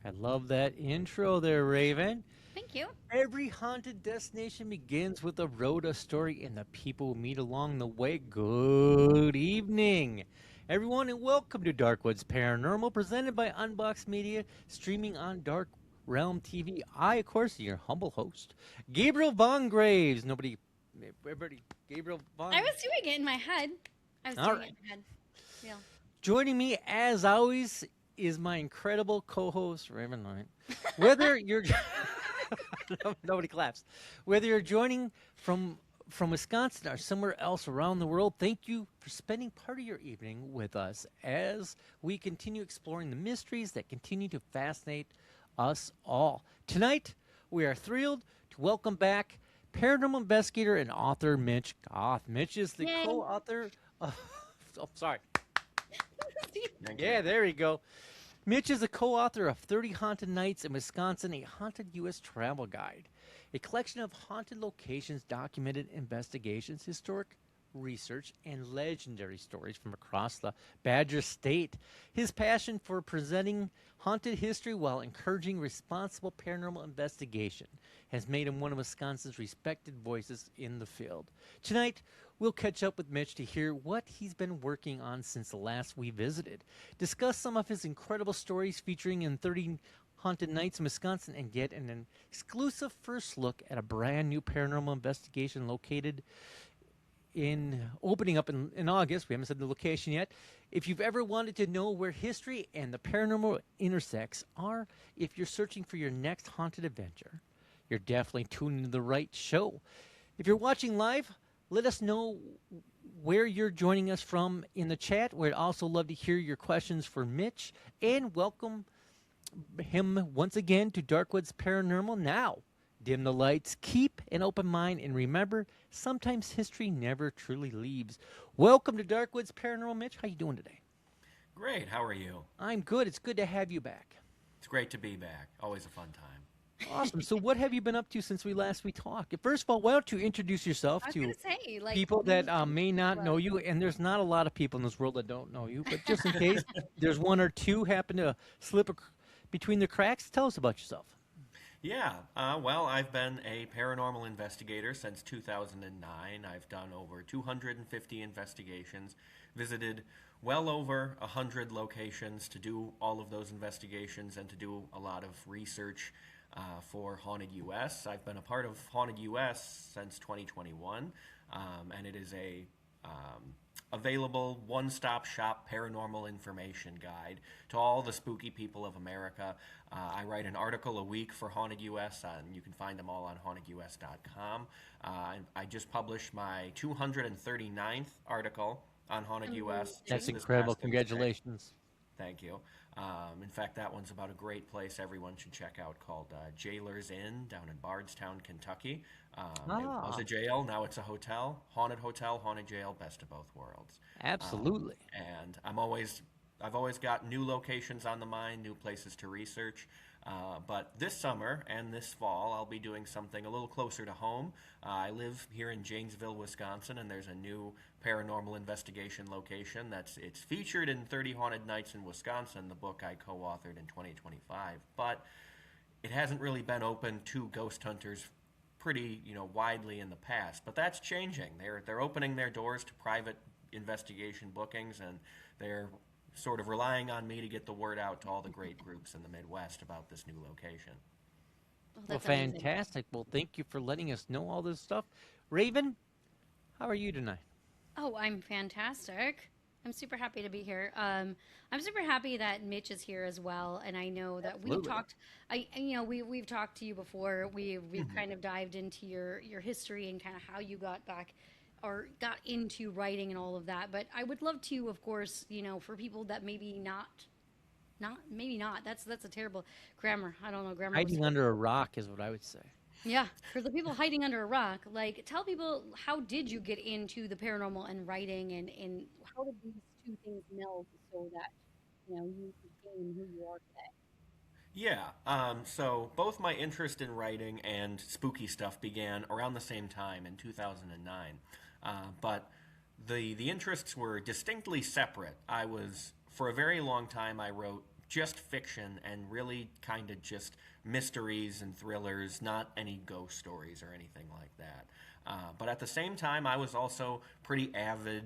I love that intro there, Raven. Thank you. Every haunted destination begins with a road, a story, and the people who meet along the way. Good evening, everyone, and welcome to Darkwoods Paranormal, presented by Unbox Media, streaming on Dark Realm TV. I, of course, your humble host, Gabriel Von Graves. Everybody, Gabriel I Von. was doing it in my head. I was All doing it right. in my head. Yeah. Joining me, as always, is my incredible co-host, Raven Knight. Whether you're nobody claps. Whether you're joining from Wisconsin or somewhere else around the world, thank you for spending part of your evening with us as we continue exploring the mysteries that continue to fascinate us all. Tonight, we are thrilled to welcome back paranormal investigator and author Mitch Goth. Mitch is the Yay. co-author of oh, sorry. Thank Yeah, you. there we go. Mitch is a co author of 30 Haunted Nights in Wisconsin, a haunted U.S. travel guide, a collection of haunted locations, documented investigations, historic research, and legendary stories from across the Badger State. His passion for presenting haunted history while encouraging responsible paranormal investigation has made him one of Wisconsin's respected voices in the field. Tonight, we'll catch up with Mitch to hear what he's been working on since the last we visited, discuss some of his incredible stories featuring in 30 Haunted Nights in Wisconsin, and get an exclusive first look at a brand new paranormal investigation located in opening up in August. We haven't said the location yet. If you've ever wanted to know where history and the paranormal intersects, or if you're searching for your next haunted adventure, you're definitely tuned into the right show. If you're watching live, let us know where you're joining us from in the chat. We'd also love to hear your questions for Mitch, and welcome him once again to Darkwoods Paranormal. Now, dim the lights, keep an open mind, and remember, sometimes history never truly leaves. Welcome to Darkwoods Paranormal, Mitch. How you doing today? Great. How are you? I'm good. It's good to have you back. It's great to be back. Always a fun time. Awesome. So, what have you been up to since we talked? First of all, why don't you introduce yourself I was to gonna say, like, people that may not know well, you? And there's not a lot of people in this world that don't know you, but just in case there's one or two happen to between the cracks, tell us about yourself. Yeah. Well, I've been a paranormal investigator since 2009. I've done over 250 investigations, visited well over 100 locations to do all of those investigations and to do a lot of research for Haunted US. I've been a part of Haunted US since 2021, and it is a available one-stop shop paranormal information guide to all the spooky people of America. I write an article a week for Haunted US, and you can find them all on hauntedus.com. I just published my 239th article on Haunted US That's just this incredible. past Thursday. Congratulations. Thank you. In fact, that one's about a great place everyone should check out called Jailer's Inn down in Bardstown, Kentucky. It was Ah, a jail, now it's a hotel. Hotel, haunted jail, best of both worlds. absolutely. And I've always got new locations on the mind, new places to research. But this summer and this fall, I'll be doing something a little closer to home. I live here in Janesville, Wisconsin, and there's a new paranormal investigation location it's featured in 30 Haunted Nights in Wisconsin, the book I co-authored in 2025. But it hasn't really been open to ghost hunters pretty, widely in the past. But that's changing. They're opening their doors to private investigation bookings, and they're sort of relying on me to get the word out to all the great groups in the Midwest about this new location. oh, Well, that's amazing. fantastic. Well, thank you for letting us know all this stuff. Raven, how are you tonight? Oh, I'm fantastic. I'm super happy to be here. I'm super happy that Mitch is here as well, and I know that we've Absolutely. talked. We've talked to you before. We've kind of dived into your history and kind of how you got back or got into writing and all of that. But I would love to, of course, for people that maybe not. That's a terrible grammar. I don't know grammar was Hiding under a rock is what I would say. yeah, for the people hiding under a rock, like tell people how did you get into the paranormal and writing and how did these two things meld so that you became who you are today? Yeah, so both my interest in writing and spooky stuff began around the same time in 2009. But the interests were distinctly separate. For a very long time, I wrote just fiction and really kind of just mysteries and thrillers, not any ghost stories or anything like that. But at the same time, I was also pretty avid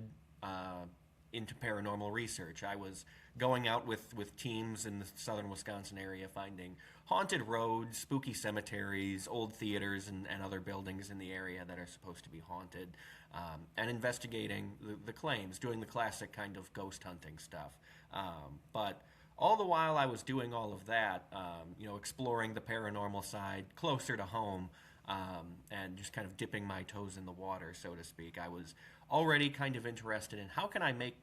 into paranormal research. I was going out with teams in the southern Wisconsin area, finding haunted roads, spooky cemeteries, old theaters, and other buildings in the area that are supposed to be haunted, and investigating the claims, doing the classic kind of ghost hunting stuff. But all the while I was doing all of that, exploring the paranormal side closer to home, and just kind of dipping my toes in the water, so to speak. I was already kind of interested in how can I make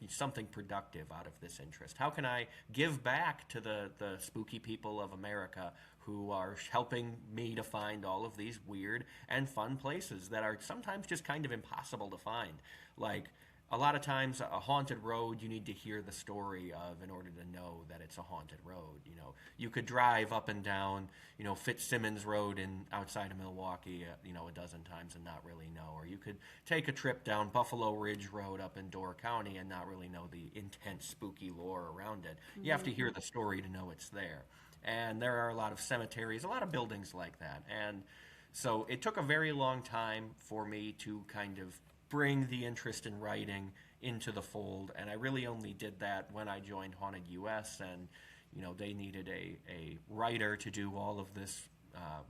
something productive out of this interest? How can I give back to the spooky people of America who are helping me to find all of these weird and fun places that are sometimes just kind of impossible to find? Like, a lot of times a haunted road you need to hear the story of in order to know that it's a haunted road. You could drive up and down Fitzsimmons Road outside of Milwaukee a dozen times and not really know, or you could take a trip down Buffalo Ridge Road up in Door County and not really know the intense spooky lore around it. You have to hear the story to know it's there. And there are a lot of cemeteries, a lot of buildings like that. And so it took a very long time for me to kind of bring the interest in writing into the fold, and I really only did that when I joined Haunted US, and they needed a writer to do all of this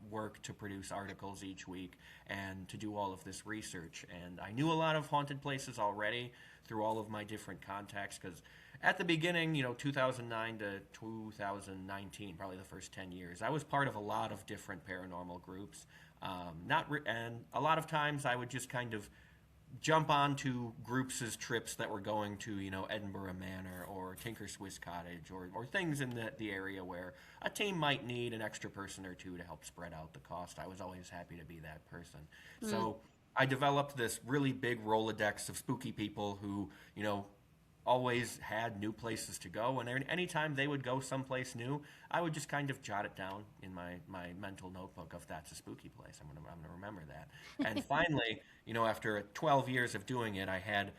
work, to produce articles each week and to do all of this research. And I knew a lot of haunted places already through all of my different contacts, because at the beginning, 2009 to 2019, probably the first 10 years, I was part of a lot of different paranormal groups. And a lot of times I would just kind of jump onto groups' trips that were going to, Edinburgh Manor or Tinker Swiss Cottage, or things in the area where a team might need an extra person or two to help spread out the cost. I was always happy to be that person. So I developed this really big Rolodex of spooky people who, always had new places to go, and anytime they would go someplace new, I would just kind of jot it down in my mental notebook of that's a spooky place. I'm gonna remember that. And finally, after 12 years of doing it, I had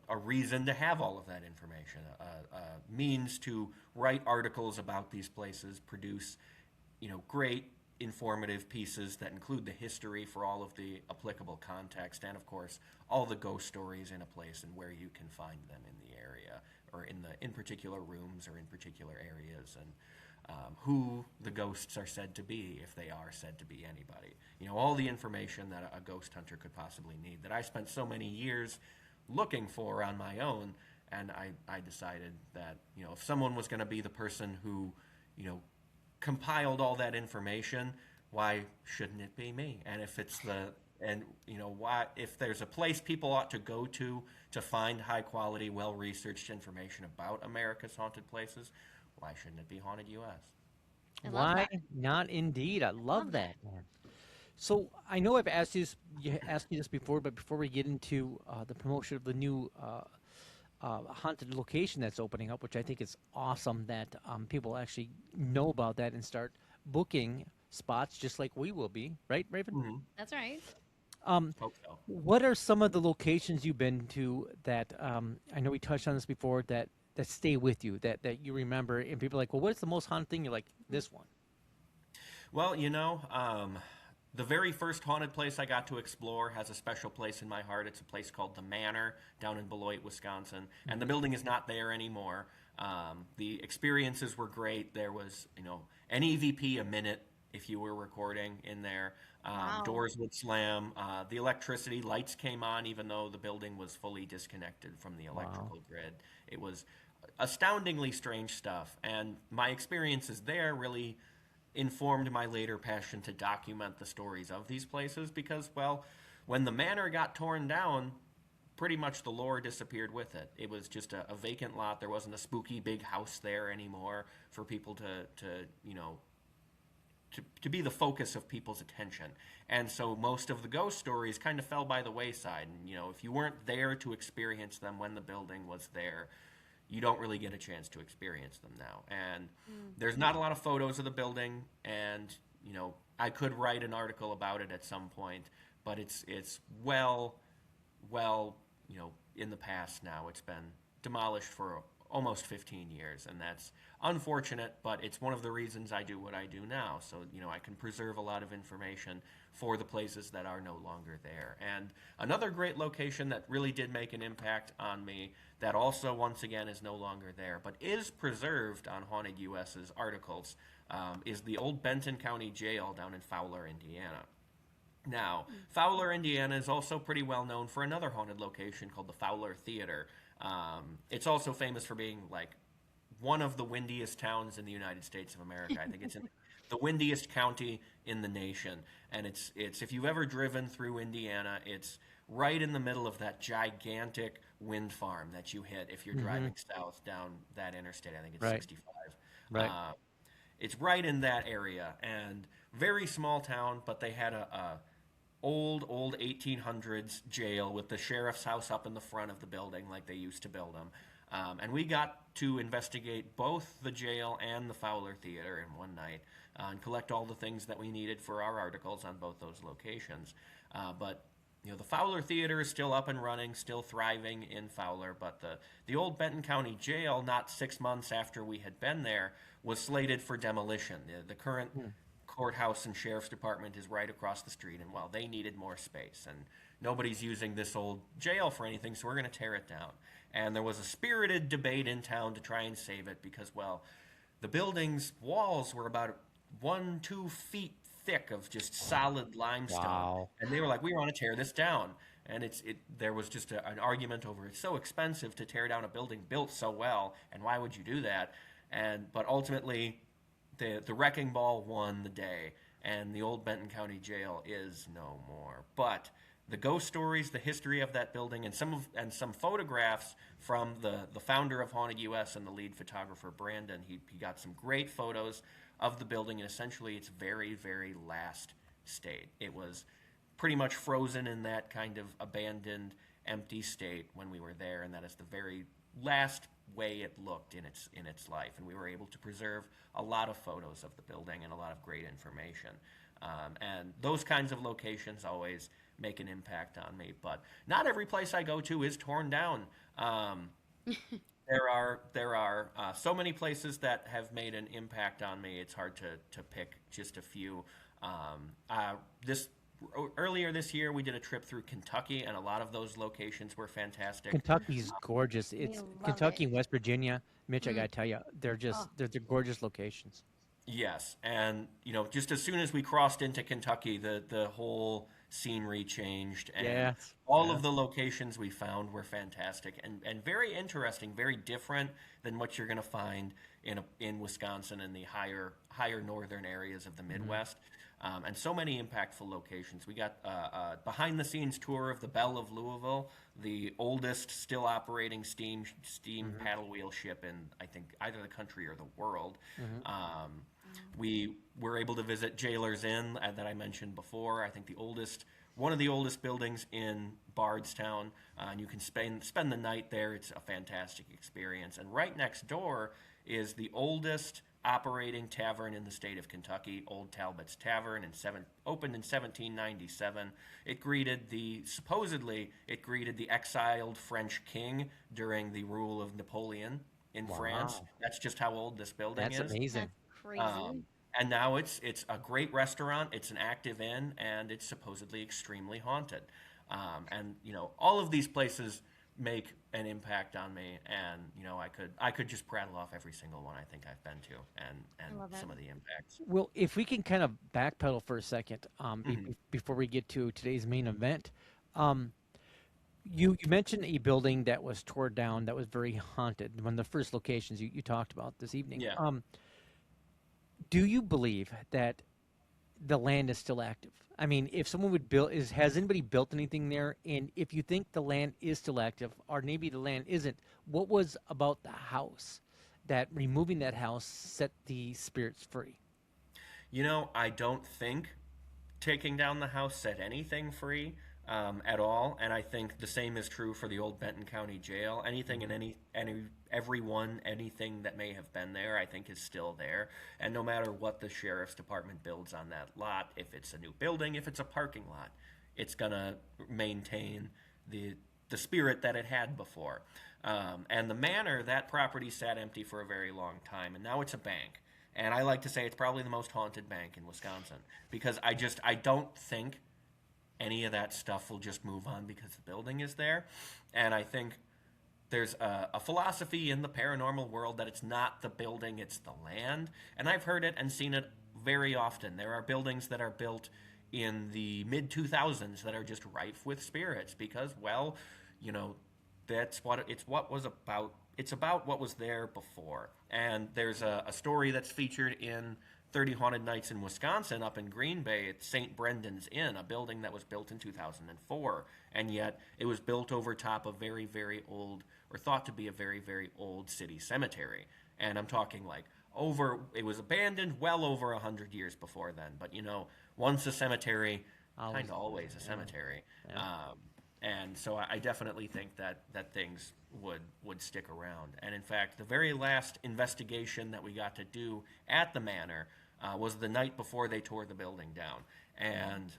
a reason to have all of that information, a means to write articles about these places, produce great informative pieces that include the history for all of the applicable context, and of course all the ghost stories in a place and where you can find them in the area, or in particular rooms or in particular areas, and who the ghosts are said to be, if they are said to be anybody. All the information that a ghost hunter could possibly need, that I spent so many years looking for on my own. And I decided that if someone was going to be the person who compiled all that information, why shouldn't it be me? And if it's why, if there's a place people ought to go to find high quality, well researched information about America's haunted places, why shouldn't it be Haunted US? Why not? Indeed, I love that, man. So I know I've asked you this before, but before we get into the promotion of the new haunted location that's opening up, which I think is awesome that people actually know about that and start booking spots, just like we will be, right, Raven? Mm-hmm. That's right. Hope so. What are some of the locations you've been to that I know we touched on this before, that stay with you, that you remember, and people are like, well, what's the most haunted thing? You're like, this one. Well, the very first haunted place I got to explore has a special place in my heart. It's a place called the Manor down in Beloit, Wisconsin, and the building is not there anymore. The experiences were great. There was, an EVP a minute if you were recording in there. Wow. Doors would slam. The electricity, lights came on even though the building was fully disconnected from the electrical grid. It was astoundingly strange stuff, and my experiences there really informed my later passion to document the stories of these places, because, well, when the manor got torn down, pretty much the lore disappeared with it. It was just a vacant lot. There wasn't a spooky big house there anymore for people to be the focus of people's attention. And so most of the ghost stories kind of fell by the wayside. And, if you weren't there to experience them when the building was there, you don't really get a chance to experience them now. And there's not a lot of photos of the building, and I could write an article about it at some point, but it's well in the past now. It's been demolished for almost 15 years, and that's unfortunate, but it's one of the reasons I do what I do now. So, I can preserve a lot of information for the places that are no longer there. And another great location that really did make an impact on me that also, once again, is no longer there, but is preserved on Haunted US's articles, is the old Benton County Jail down in Fowler, Indiana. Now, Fowler, Indiana is also pretty well known for another haunted location called the Fowler Theater. It's also famous for being like one of the windiest towns in the United States of America. I think it's in the windiest county in the nation. And it's if you've ever driven through Indiana, it's right in the middle of that gigantic wind farm that you hit if you're driving south down that interstate. I think it's 65. Right. It's right in that area, and very small town, but they had a old 1800s jail with the sheriff's house up in the front of the building like they used to build them. And we got to investigate both the jail and the Fowler Theater in one night and collect all the things that we needed for our articles on both those locations. But the Fowler Theater is still up and running, still thriving in Fowler, but the old Benton County Jail, not 6 months after we had been there, was slated for demolition. The current courthouse and sheriff's department is right across the street, and well, they needed more space, and nobody's using this old jail for anything, so we're going to tear it down. And there was a spirited debate in town to try and save it because, well, the building's walls were about 1-2 feet thick of just solid limestone. Wow. And they were like, we want to tear this down. And there was just an argument over it's so expensive to tear down a building built so well, and why would you do that? But ultimately, the wrecking ball won the day, and the old Benton County Jail is no more. But the ghost stories, the history of that building, and some photographs from the founder of Haunted US and the lead photographer Brandon, he got some great photos of the building in essentially its very, very last state. It was pretty much frozen in that kind of abandoned, empty state when we were there, and that is the very last way it looked in its life. And we were able to preserve a lot of photos of the building and a lot of great information. And those kinds of locations always make an impact on me. But not every place I go to is torn down. There are so many places that have made an impact on me. It's hard to pick just a few. Earlier this year, we did a trip through Kentucky, and a lot of those locations were fantastic. Kentucky's gorgeous. It's Kentucky and West Virginia. Mitch, I gotta tell you, they're gorgeous locations. Yes, and just as soon as we crossed into Kentucky, the whole scenery changed, and all of the locations we found were fantastic and very interesting, very different than what you're going to find in Wisconsin and the higher northern areas of the Midwest. And so many impactful locations. We got a behind-the-scenes tour of the Belle of Louisville, the oldest still operating steam paddle wheel ship in, I think, either the country or the world. We were able to visit Jailer's Inn that I mentioned before. I think one of the oldest buildings in Bardstown, and you can spend the night there. It's a fantastic experience. And right next door is the oldest operating tavern in the state of Kentucky, Old Talbot's Tavern, opened in 1797. Supposedly it greeted the exiled French king during the rule of Napoleon in France. That's just how old this building is. That's amazing. That's crazy. And now it's a great restaurant. It's an active inn, and it's supposedly extremely haunted. And all of these places make an impact on me, and I could just prattle off every single one I think I've been to, and some of the impacts. Well, if we can kind of backpedal for a second before we get to today's main event, you mentioned a building that was torn down that was very haunted. One of the first locations you talked about this evening. Yeah. Do you believe that the land is still active? I mean, if someone would has anybody built anything there? And if you think the land is still active, or maybe the land isn't, what was about the house that removing that house set the spirits free? I don't think taking down the house set anything free at all. And I think the same is true for the old Benton County Jail. Anything and anything that may have been there, I think is still there. And no matter what the sheriff's department builds on that lot, if it's a new building, if it's a parking lot, it's going to maintain the the spirit that it had before. And the manor, that property sat empty for a very long time, and now it's a bank. And I like to say it's probably the most haunted bank in Wisconsin, because I don't think any of that stuff will just move on because the building is there. And I think there's a philosophy in the paranormal world that it's not the building, it's the land. And I've heard it and seen it very often. There are buildings that are built in the mid-2000s that are just rife with spirits because, well, you know, it's about what was there before. And there's a story that's featured in 30 Haunted Nights in Wisconsin up in Green Bay. It's St. Brendan's Inn, a building that was built in 2004. And yet it was built over top of very, very old, or thought to be a very, very old city cemetery. And I'm talking like it was abandoned well over 100 years before then. But, you know, once a cemetery, kind of always a cemetery. Yeah. And so I definitely think that things would stick around. And in fact, the very last investigation that we got to do at the manor was the night before they tore the building down. And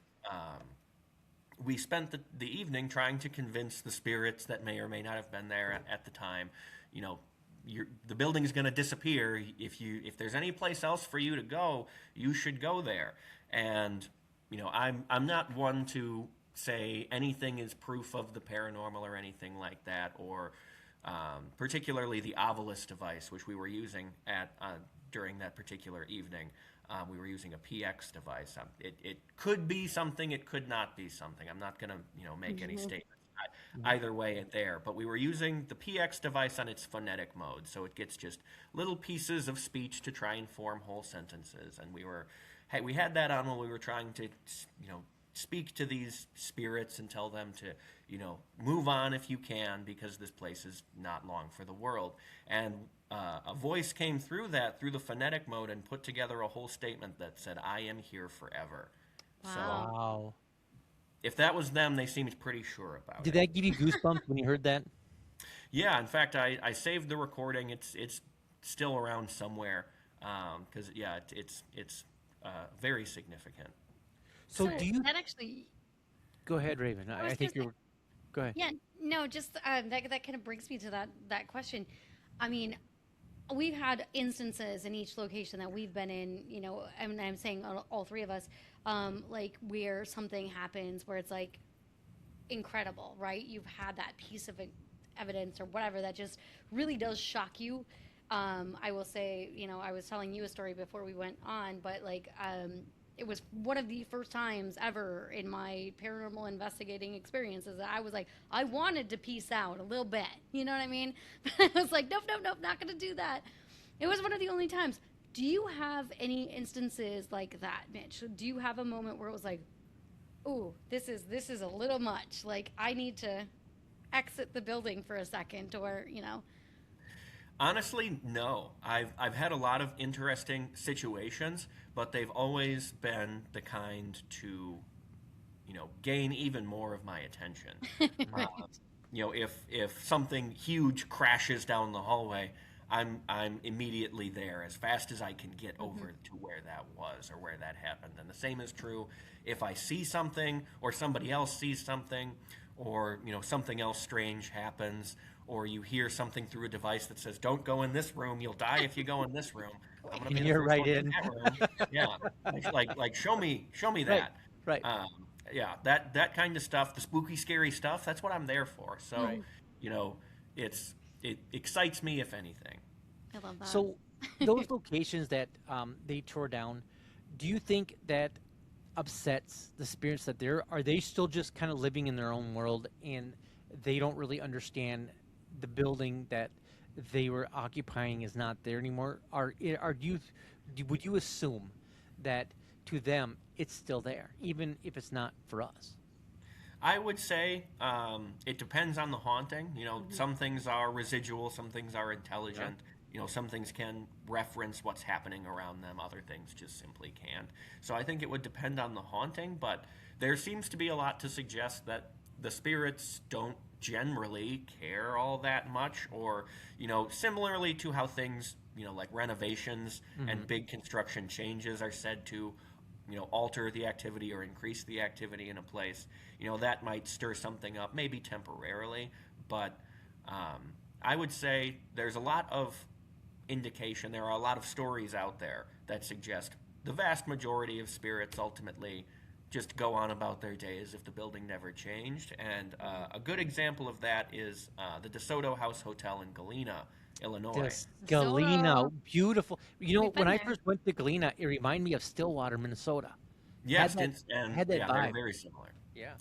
we spent the evening trying to convince the spirits that may or may not have been there at the time, you know, the building's going to disappear. If there's any place else for you to go, you should go there. And, you know, I'm not one to say anything is proof of the paranormal or anything like that, or particularly the Ovilus device, which we were using during that particular evening. We were using a PX device. It could be something, it could not be something. I'm not going to, you know, make any statements either way there. But we were using the PX device on its phonetic mode, so it gets just little pieces of speech to try and form whole sentences. And we had that on when we were trying to, you know, speak to these spirits and tell them to, you know, move on if you can, because this place is not long for the world. And a voice came through the phonetic mode and put together a whole statement that said, "I am here forever." Wow. So if that was them, they seemed pretty sure about it. Did that give you goosebumps when you heard that? Yeah, in fact, I saved the recording. It's still around somewhere, because it's very significant. So do you that actually? go ahead, Raven? I think gonna you're. Go ahead. Yeah, no, just that kind of brings me to that question. I mean, we've had instances in each location that we've been in, you know, and I'm saying all three of us, like where something happens where it's like incredible, right? You've had that piece of evidence or whatever that just really does shock you. I will say, you know, I was telling you a story before we went on, but like, it was one of the first times ever in my paranormal investigating experiences that I was like, I wanted to peace out a little bit. You know what I mean? But I was like, nope, not going to do that. It was one of the only times. Do you have any instances like that, Mitch? Do you have a moment where it was like, ooh, this is a little much. Like, I need to exit the building for a second, or, you know? Honestly, no. I've had a lot of interesting situations, but they've always been the kind to, you know, gain even more of my attention. Right. You know, if something huge crashes down the hallway, I'm immediately there as fast as I can get over to where that was or where that happened. And the same is true if I see something or somebody else sees something, or, you know, something else strange happens, or you hear something through a device that says, "Don't go in this room. You'll die if you go in this room." I'm gonna be the You're first right one in. that room. Yeah, like show me that. Right. Yeah, that kind of stuff, the spooky, scary stuff. That's what I'm there for. So, you know, it excites me if anything. I love that. So those locations that they tore down, do you think that upsets the spirits that are they still just kind of living in their own world and they don't really understand the building that they were occupying is not there anymore? Would you assume that to them it's still there, even if it's not for us? I would say it depends on the haunting. You know, some things are residual, some things are intelligent. You know, some things can reference what's happening around them, other things just simply can't. So I think it would depend on the haunting, but there seems to be a lot to suggest that the spirits don't generally care all that much, or, you know, similarly to how things, you know, like renovations and big construction changes are said to alter the activity or increase the activity in a place, that might stir something up, maybe temporarily. But I would say there's a lot of indication. There are a lot of stories out there that suggest the vast majority of spirits ultimately just go on about their day as if the building never changed. And a good example of that is the DeSoto House Hotel in Galena, Illinois. Yes, Galena, Soto. beautiful. We've When been I there. first went to Galena, it reminded me of Stillwater, Minnesota. Had Yes, that and had that yeah, they're vibe. very similar. Yeah.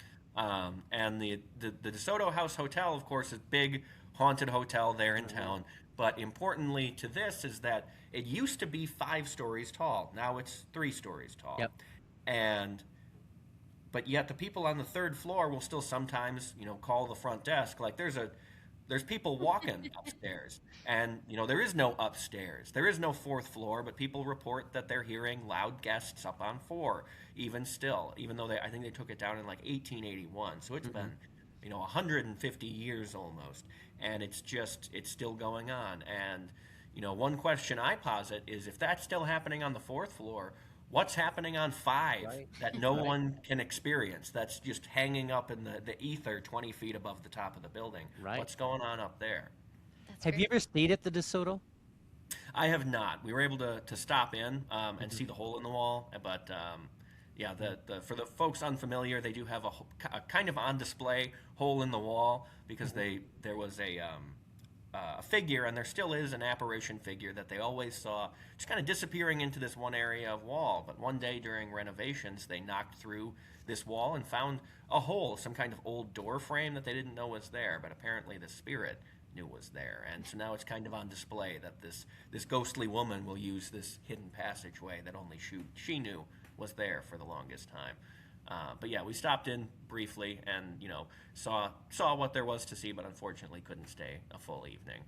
And the DeSoto House Hotel, of course, is a big haunted hotel there in town. But importantly to this is that it used to be 5 stories tall. Now it's 3 stories tall. Yep. And but yet the people on the 3rd floor will still sometimes, call the front desk. Like there's people walking upstairs, and there is no upstairs. There is no 4th floor, but people report that they're hearing loud guests up on 4, even still. Even though I think they took it down in like 1881, so it's been 150 years almost, and it's still going on. And one question I posit is, if that's still happening on the 4th floor, what's happening on 5 Right. that no Right. one can experience, that's just hanging up in the ether 20 feet above the top of the building? Right. What's going on up there? That's Have you great. ever stayed at the DeSoto? I have not. We were able to stop in and see the hole in the wall, but yeah, for the folks unfamiliar, they do have a kind of on display hole in the wall because there was a figure, and there still is an apparition figure that they always saw just kind of disappearing into this one area of wall. But one day during renovations, they knocked through this wall and found a hole, some kind of old door frame that they didn't know was there, but apparently the spirit knew was there. And so now it's kind of on display that this ghostly woman will use this hidden passageway that only she knew was there for the longest time. But yeah, we stopped in briefly and saw what there was to see, but unfortunately couldn't stay a full evening.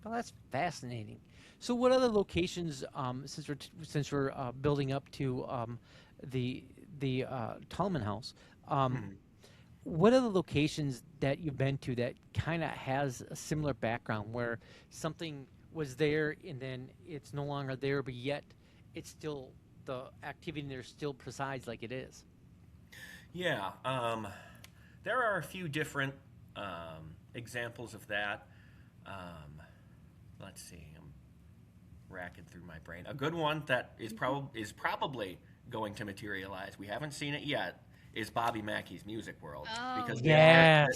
Well, that's fascinating. So, what other locations, since we're building up to the Tallman House, what are the locations that you've been to that kind of has a similar background, where something was there and then it's no longer there, but yet it's still, the activity in there still presides like it is? Yeah, there are a few different examples of that. Let's see, I'm racking through my brain. A good one that is probably going to materialize. We haven't seen it yet. Is Bobby Mackey's Music World, Oh, because Yes,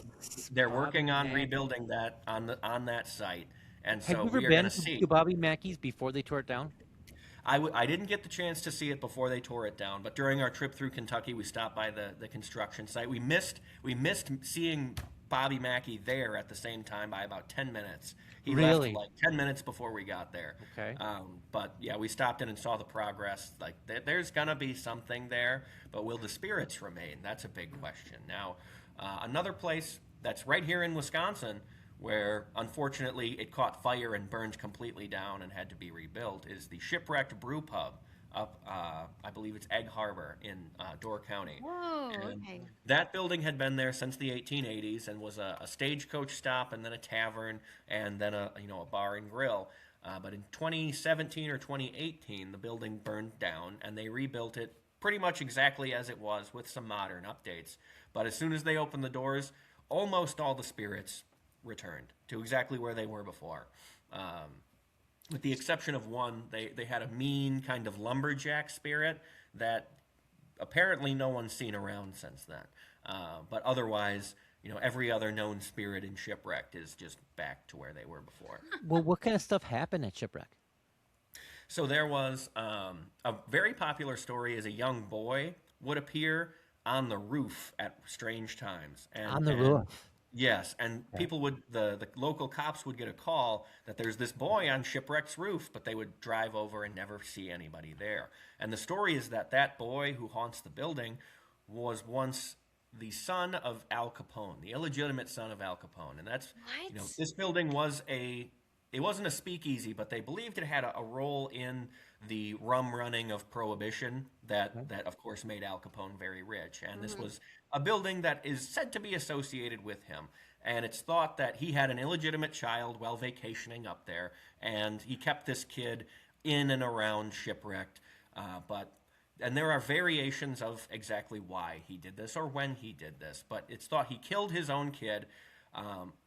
they're working Bobby on Mackey. rebuilding that on that site, and Have so you ever we are been going to see. to Bobby Mackey's before they tore it down? I didn't get the chance to see it before they tore it down, but during our trip through Kentucky, we stopped by the construction site. We missed seeing Bobby Mackey there at the same time by about 10 minutes. He Really? left like 10 minutes before we got there. Okay. But yeah, we stopped in and saw the progress. Like there's gonna be something there, but will the spirits remain? That's a big question. Now, another place that's right here in Wisconsin, where unfortunately it caught fire and burned completely down and had to be rebuilt, is the Shipwrecked Brew Pub up, I believe it's Egg Harbor in Door County. Whoa. And Okay. that building had been there since the 1880s and was a stagecoach stop, and then a tavern, and then a bar and grill. But in 2017 or 2018, the building burned down, and they rebuilt it pretty much exactly as it was with some modern updates. But as soon as they opened the doors, almost all the spirits returned to exactly where they were before. With the exception of one, they had a mean kind of lumberjack spirit that apparently no one's seen around since then. But otherwise, every other known spirit in Shipwrecked is just back to where they were before. Well, what kind of stuff happened at Shipwreck? So there was a very popular story is a young boy would appear on the roof at strange times. On the roof. Yes, and people the local cops would get a call that there's this boy on Shipwreck's roof, but they would drive over and never see anybody there. And the story is that boy who haunts the building was once the son of Al Capone, the illegitimate son of Al Capone. And that's, What? this building it wasn't a speakeasy, but they believed it had a role in the rum running of Prohibition that of course made Al Capone very rich. And this was a building that is said to be associated with him. And it's thought that he had an illegitimate child while vacationing up there, and he kept this kid in and around Shipwrecked. But and there are variations of exactly why he did this or when he did this, but it's thought he killed his own kid,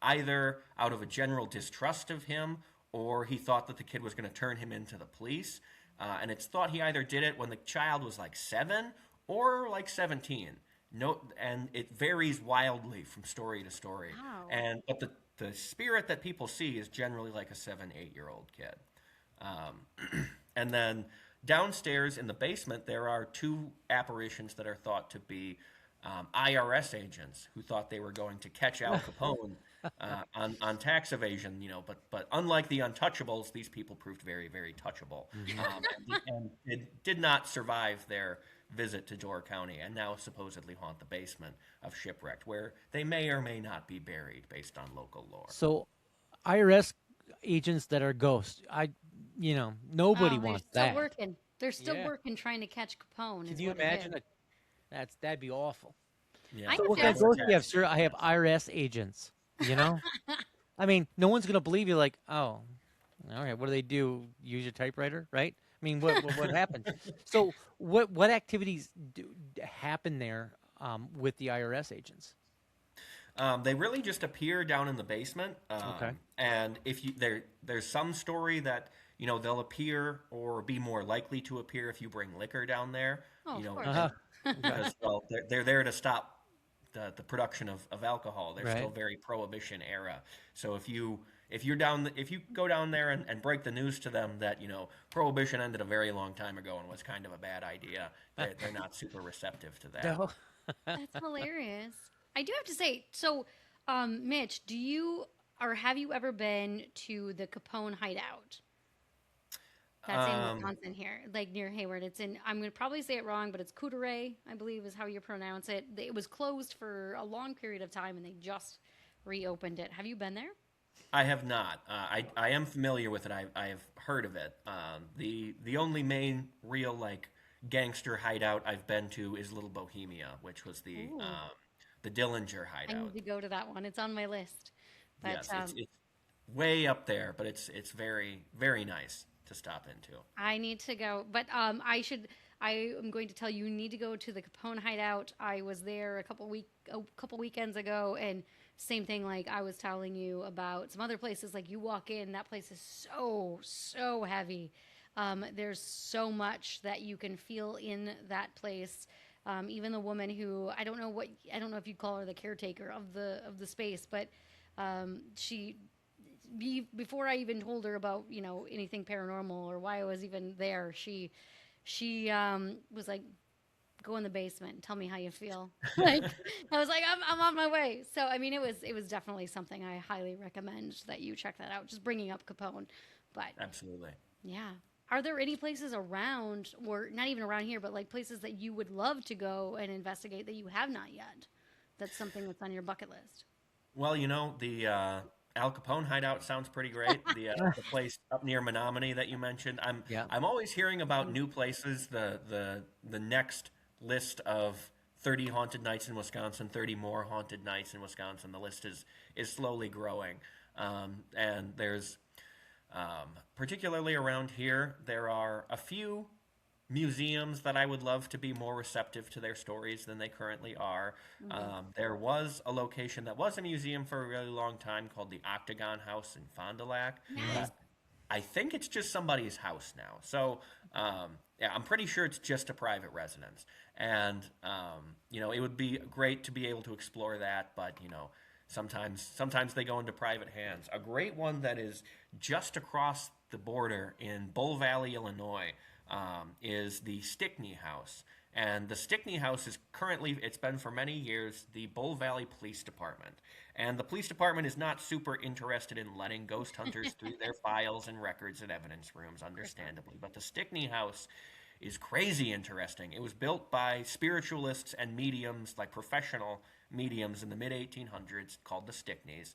either out of a general distrust of him, or he thought that the kid was going to turn him into the police. And it's thought he either did it when the child was like 7 or like 17. No, and it varies wildly from story to story. Wow. But the spirit that people see is generally like a 7-8-year-old kid. And then downstairs in the basement, there are 2 apparitions that are thought to be IRS agents who thought they were going to catch Al Capone on tax evasion, but unlike the Untouchables, these people proved very, very touchable, and did not survive their visit to Door County, and now supposedly haunt the basement of Shipwrecked, where they may or may not be buried based on local lore. So, IRS agents that are ghosts, nobody Oh, they're wants still that. working. They're still Yeah. working trying to catch Capone. Can is you what it imagine is. that'd be awful. Yeah. I So have what to kind of ask- ghost do you have, sir? I have IRS agents. I mean, no one's gonna believe you. Like, oh, all right, what do they do? Use your typewriter, right? I mean, what happened? So, what activities happen there with the IRS agents? They really just appear down in the basement. Okay. And if there's some story that they'll appear or be more likely to appear if you bring liquor down there. Oh, of course. Uh-huh. Because they're there to stop the production of alcohol. They're still Right. very prohibition era. So if you go down there and break the news to them that prohibition ended a very long time ago and was kind of a bad idea, they're not super receptive to that. No. That's hilarious. I do have to say, so, Mitch, have you ever been to the Capone hideout? That's in Wisconsin here, like near Hayward. I'm going to probably say it wrong, but it's Couteret, I believe is how you pronounce it. It was closed for a long period of time and they just reopened it. Have you been there? I have not. I am familiar with it. I have heard of it. The only main real gangster hideout I've been to is Little Bohemia, which was the Dillinger I hideout. need to go to that one. It's on my list. But, Yes, it's way up there, but it's very, very nice to stop into. I need to go, but I am going to tell you, you need to go to the Capone hideout. I was there a couple weekends ago, and same thing. Like I was telling you about some other places. Like you walk in, that place is so heavy. There's so much that you can feel in that place. Even the woman who I don't know if you'd call her the caretaker of the space, but before I even told her about anything paranormal or why I was even there, she was like, "Go in the basement and tell me how you feel." Like I was like, "I'm on my way." So I mean, it was definitely something I highly recommend that you check that out. Just bringing up Capone, but Absolutely. yeah. Are there any places around, or not even around here, but like places that you would love to go and investigate that you have not yet? That's something that's on your bucket list. Well, the Al Capone hideout sounds pretty great. The place up near Menominee that you mentioned. Yeah. I'm always hearing about new places. The next list of 30 haunted nights in Wisconsin, 30 more haunted nights in Wisconsin. The list is slowly growing, and there's particularly around here, there are a few museums that I would love to be more receptive to their stories than they currently are. There was a location that was a museum for a really long time called the Octagon House in Fond du Lac. Nice. I think it's just somebody's house now. So, yeah, I'm pretty sure it's just a private residence. And, it would be great to be able to explore that, but, sometimes they go into private hands. A great one that is just across the border in Bull Valley, Illinois, is the Stickney House. And the Stickney House is currently, it's been for many years, the Bull Valley Police Department. And the police department is not super interested in letting ghost hunters through their files and records and evidence rooms, understandably. But the Stickney House is crazy interesting. It was built by spiritualists and mediums, like professional mediums in the mid-1800s, called the Stickneys.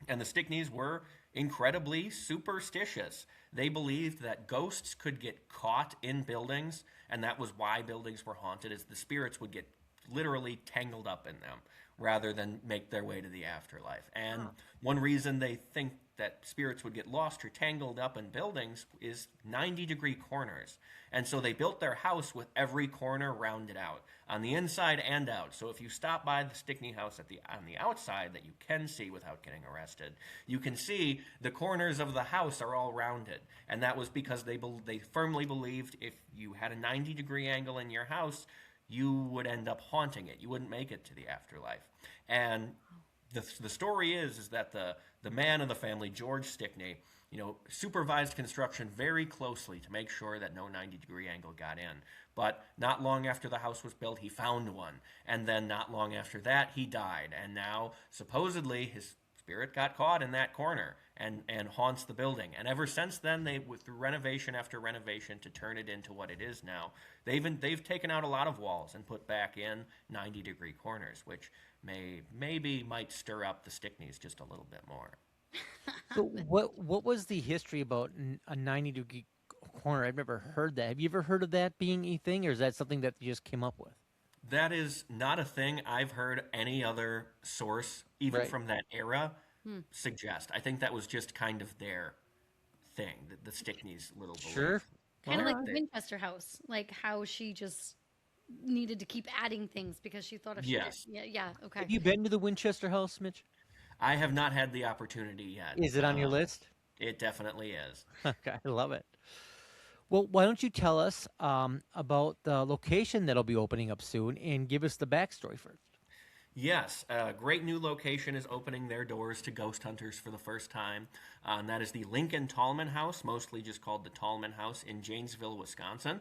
And the Stickneys were incredibly superstitious. They believed that ghosts could get caught in buildings, and that was why buildings were haunted, as the spirits would get literally tangled up in them, rather than make their way to the afterlife. And one reason they think that spirits would get lost or tangled up in buildings is 90-degree corners. And so they built their house with every corner rounded out on the inside and out. So if you stop by the Stickney house on the outside that you can see without getting arrested, you can see the corners of the house are all rounded. And that was because they firmly believed if you had a 90-degree angle in your house, you would end up haunting it. You wouldn't make it to the afterlife. And the story is that the man of the family, George Stickney, supervised construction very closely to make sure that no 90-degree angle got in. But not long after the house was built, he found one. And then not long after that, he died. And now, supposedly, his spirit got caught in that corner and haunts the building. And ever since then, through renovation after renovation to turn it into what it is now, they've taken out a lot of walls and put back in 90-degree corners, which maybe might stir up the Stickneys just a little bit more. So what was the history about a 90-degree corner? I've never heard that. Have you ever heard of that being a thing, or is that something that you just came up with? That is not a thing I've heard any other source, even from that era, suggest. I think that was just kind of their thing, the Stickneys' little belief. Sure. Kind of like the Winchester house, like how she just needed to keep adding things because she thought if she did. Yeah, okay. Have you been to the Winchester house, Mitch? I have not had the opportunity yet. Is it on your list? It definitely is. Okay, I love it. Well, why don't you tell us about the location that'll be opening up soon and give us the backstory first? Yes, a great new location is opening their doors to ghost hunters for the first time. And that is the Lincoln-Tallman House, mostly just called the Tallman House in Janesville, Wisconsin.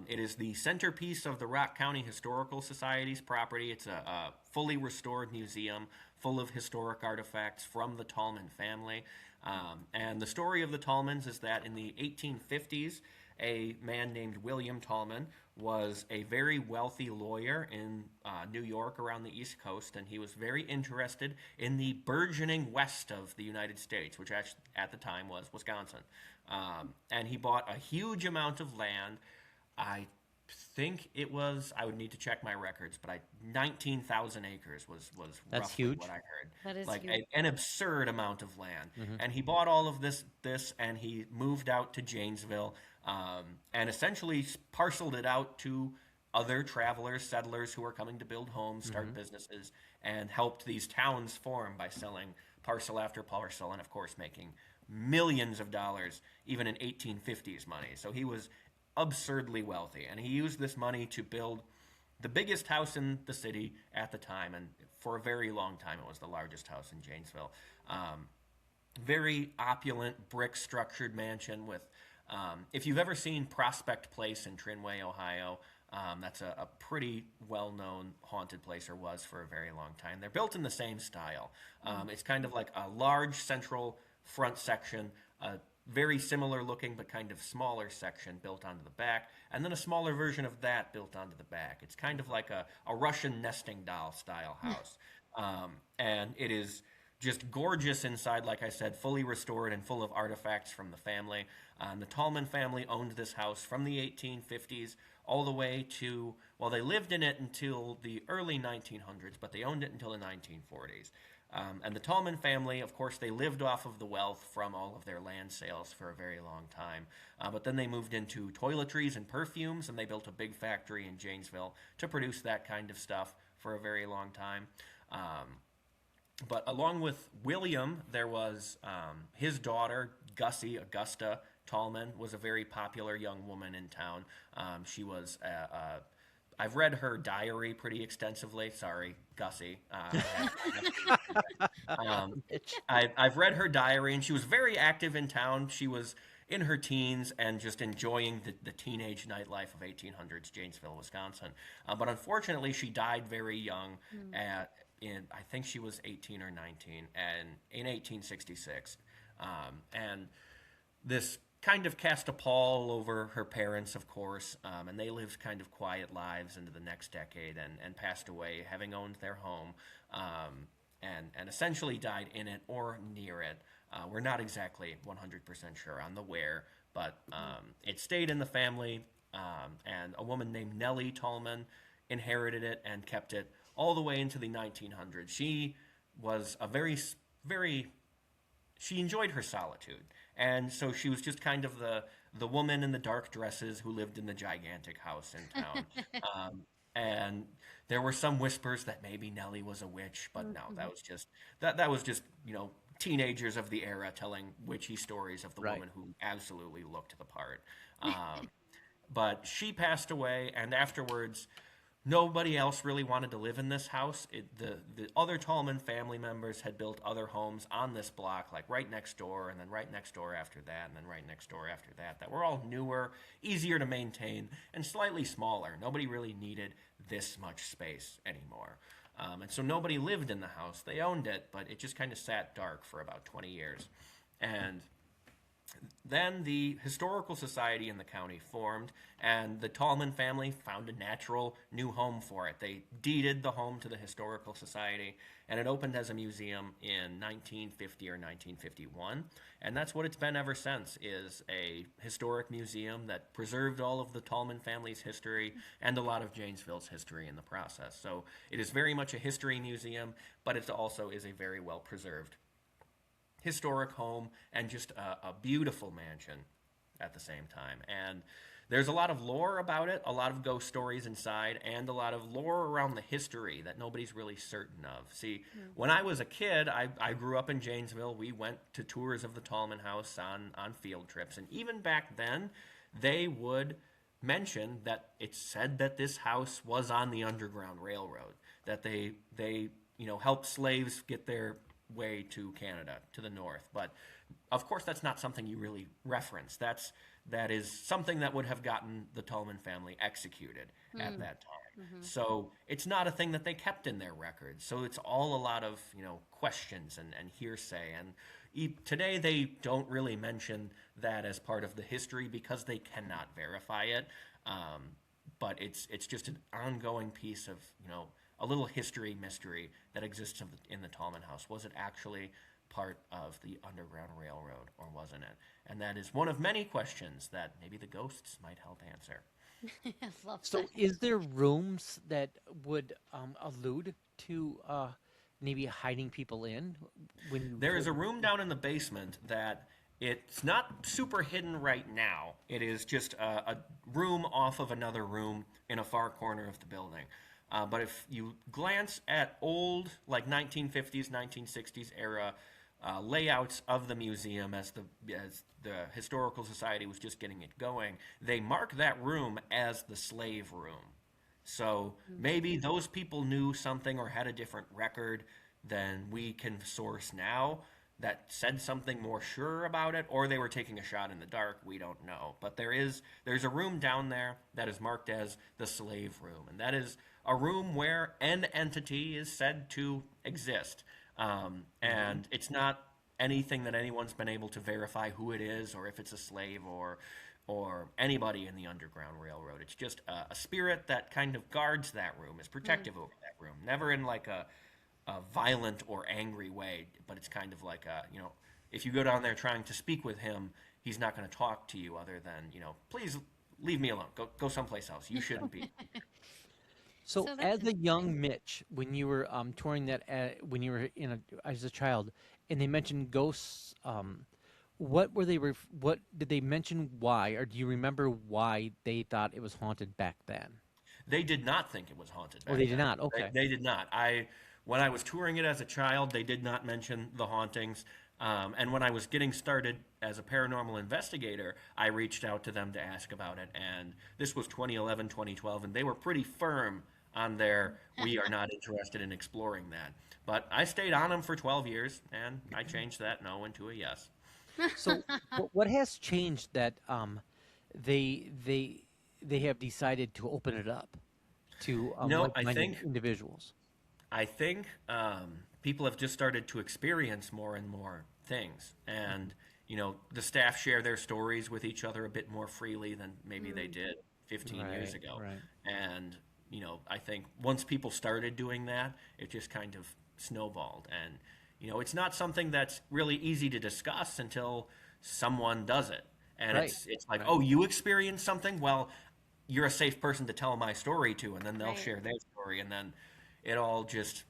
It is the centerpiece of the Rock County Historical Society's property. It's a fully restored museum full of historic artifacts from the Tallman family. And the story of the Tallmans is that in the 1850s, a man named William Tallman was a very wealthy lawyer in New York around the East Coast, and he was very interested in the burgeoning west of the United States, which actually at the time was Wisconsin. And he bought a huge amount of land. I think it was, I would need to check my records, but 19,000 acres was That's roughly huge. what I heard. That is like huge. an absurd amount of land. And he bought all of this, and he moved out to Janesville, and essentially parceled it out to other travelers, settlers who were coming to build homes, start businesses, and helped these towns form by selling parcel after parcel, and of course making millions of dollars, even in 1850s money. So he was absurdly wealthy, and he used this money to build the biggest house in the city at the time, and for a very long time it was the largest house in Janesville. Very opulent, brick-structured mansion with, if you've ever seen Prospect Place in Trinway, Ohio, that's a pretty well-known haunted place, or was for a very long time. They're built in the same style. It's kind of like a large central front section, a very similar looking but kind of smaller section built onto the back, and then a smaller version of that built onto the back. It's kind of like a Russian nesting doll style house. And it is just gorgeous inside, like I said, fully restored and full of artifacts from the family. The Tallman family owned this house from the 1850s all the way to, well, they lived in it until the early 1900s, but they owned it until the 1940s. And the Tallman family, of course, they lived off of the wealth from all of their land sales for a very long time. But then they moved into toiletries and perfumes, and they built a big factory in Janesville to produce that kind of stuff for a very long time. But along with William, there was his daughter, Augusta Tallman, was a very popular young woman in town. She was I've read her diary pretty extensively. Sorry, Gussie. I've read her diary, and she was very active in town. She was in her teens and just enjoying the teenage nightlife of 1800s Janesville, Wisconsin. But unfortunately, she died very young. I think she was 18 or 19, and in 1866. And this kind of cast a pall over her parents, of course, and they lived kind of quiet lives into the next decade and passed away, having owned their home, and essentially died in it or near it. We're not exactly 100% sure on the where, but it stayed in the family, and a woman named Nellie Tallman inherited it and kept it all the way into the 1900s. She was a she enjoyed her solitude. And so she was just kind of the woman in the dark dresses who lived in the gigantic house in town. And there were some whispers that maybe Nellie was a witch, but no, that was just that was just, teenagers of the era telling witchy stories of the Right. woman who absolutely looked the part. But she passed away, and afterwards, nobody else really wanted to live in this house. The other Tallman family members had built other homes on this block, like right next door, and then right next door after that, and then right next door after that, that were all newer, easier to maintain, and slightly smaller. Nobody really needed this much space anymore. And so nobody lived in the house. They owned it, but it just kind of sat dark for about 20 years. And then the Historical Society in the county formed, and the Tallman family found a natural new home for it. They deeded the home to the Historical Society, and it opened as a museum in 1950 or 1951. And that's what it's been ever since, is a historic museum that preserved all of the Tallman family's history and a lot of Janesville's history in the process. So it is very much a history museum, but it also is a very well preserved historic home and just a beautiful mansion at the same time. And there's a lot of lore about it, a lot of ghost stories inside, and a lot of lore around the history that nobody's really certain of. See, when I was a kid, I grew up in Janesville. We went to tours of the Tallman House on field trips. And even back then, they would mention that it's said that this house was on the Underground Railroad, that they helped slaves get their way to Canada, to the north. But of course, that's not something you really reference. That is something that would have gotten the Tallman family executed at that time. So it's not a thing that they kept in their records. So it's all a lot of questions and hearsay. And today they don't really mention that as part of the history because they cannot verify it. But it's just an ongoing piece of a little history mystery that exists in the Tallman House. Was it actually part of the Underground Railroad, or wasn't it? And that is one of many questions that maybe the ghosts might help answer. I love So, that. is there rooms that would allude to maybe hiding people in when you There is a go- room down in the basement that it's not super hidden right now. It is just a room off of another room in a far corner of the building. But if you glance at old, like 1950s, 1960s era layouts of the museum as the Historical Society was just getting it going, they mark that room as the slave room. So maybe those people knew something or had a different record than we can source now that said something more sure about it, or they were taking a shot in the dark. We don't know. But there's a room down there that is marked as the slave room, and that is a room where an entity is said to exist. And it's not anything that anyone's been able to verify who it is or if it's a slave or anybody in the Underground Railroad. It's just a spirit that kind of guards that room, is protective over that room. Never in like a violent or angry way, but it's kind of like if you go down there trying to speak with him, he's not going to talk to you other than, please leave me alone. Go someplace else. You shouldn't be. So, So that's as a young Mitch, when you were touring that, when you were as a child, and they mentioned ghosts, what were they? What did they mention? Why, or do you remember why they thought it was haunted back then? They did not think it was haunted Oh, back they did then. not. Okay. They did not. When I was touring it as a child, they did not mention the hauntings. And when I was getting started as a paranormal investigator, I reached out to them to ask about it. And this was 2011, 2012, and they were pretty firm on their, we are not interested in exploring that. But I stayed on them for 12 years, and I changed that no into a yes. So, what has changed that they they they have decided to open it up to I like-minded think individuals? people have just started to experience more and more things, and the staff share their stories with each other a bit more freely than maybe they did 15 years Right, ago. right. And I think once people started doing that, it just kind of snowballed. And it's not something that's really easy to discuss until someone does it. And Right, it's like, right. oh, you experienced something? Well, you're a safe person to tell my story to, and then they'll Right. share their story, and then it all just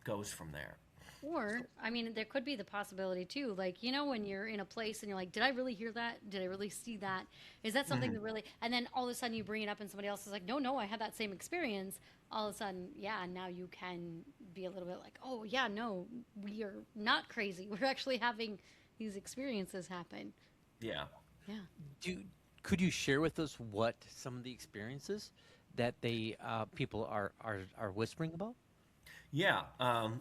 goes from there. Or, I mean, there could be the possibility too, like, when you're in a place and you're like, did I really hear that? Did I really see that? Is that something that really, and then all of a sudden you bring it up and somebody else is like, no, no, I had that same experience. All of a sudden, yeah, now you can be a little bit like, oh, yeah, no, we are not crazy. We're actually having these experiences happen. Yeah. Yeah. Could you share with us what some of the experiences that they people are whispering about? Yeah.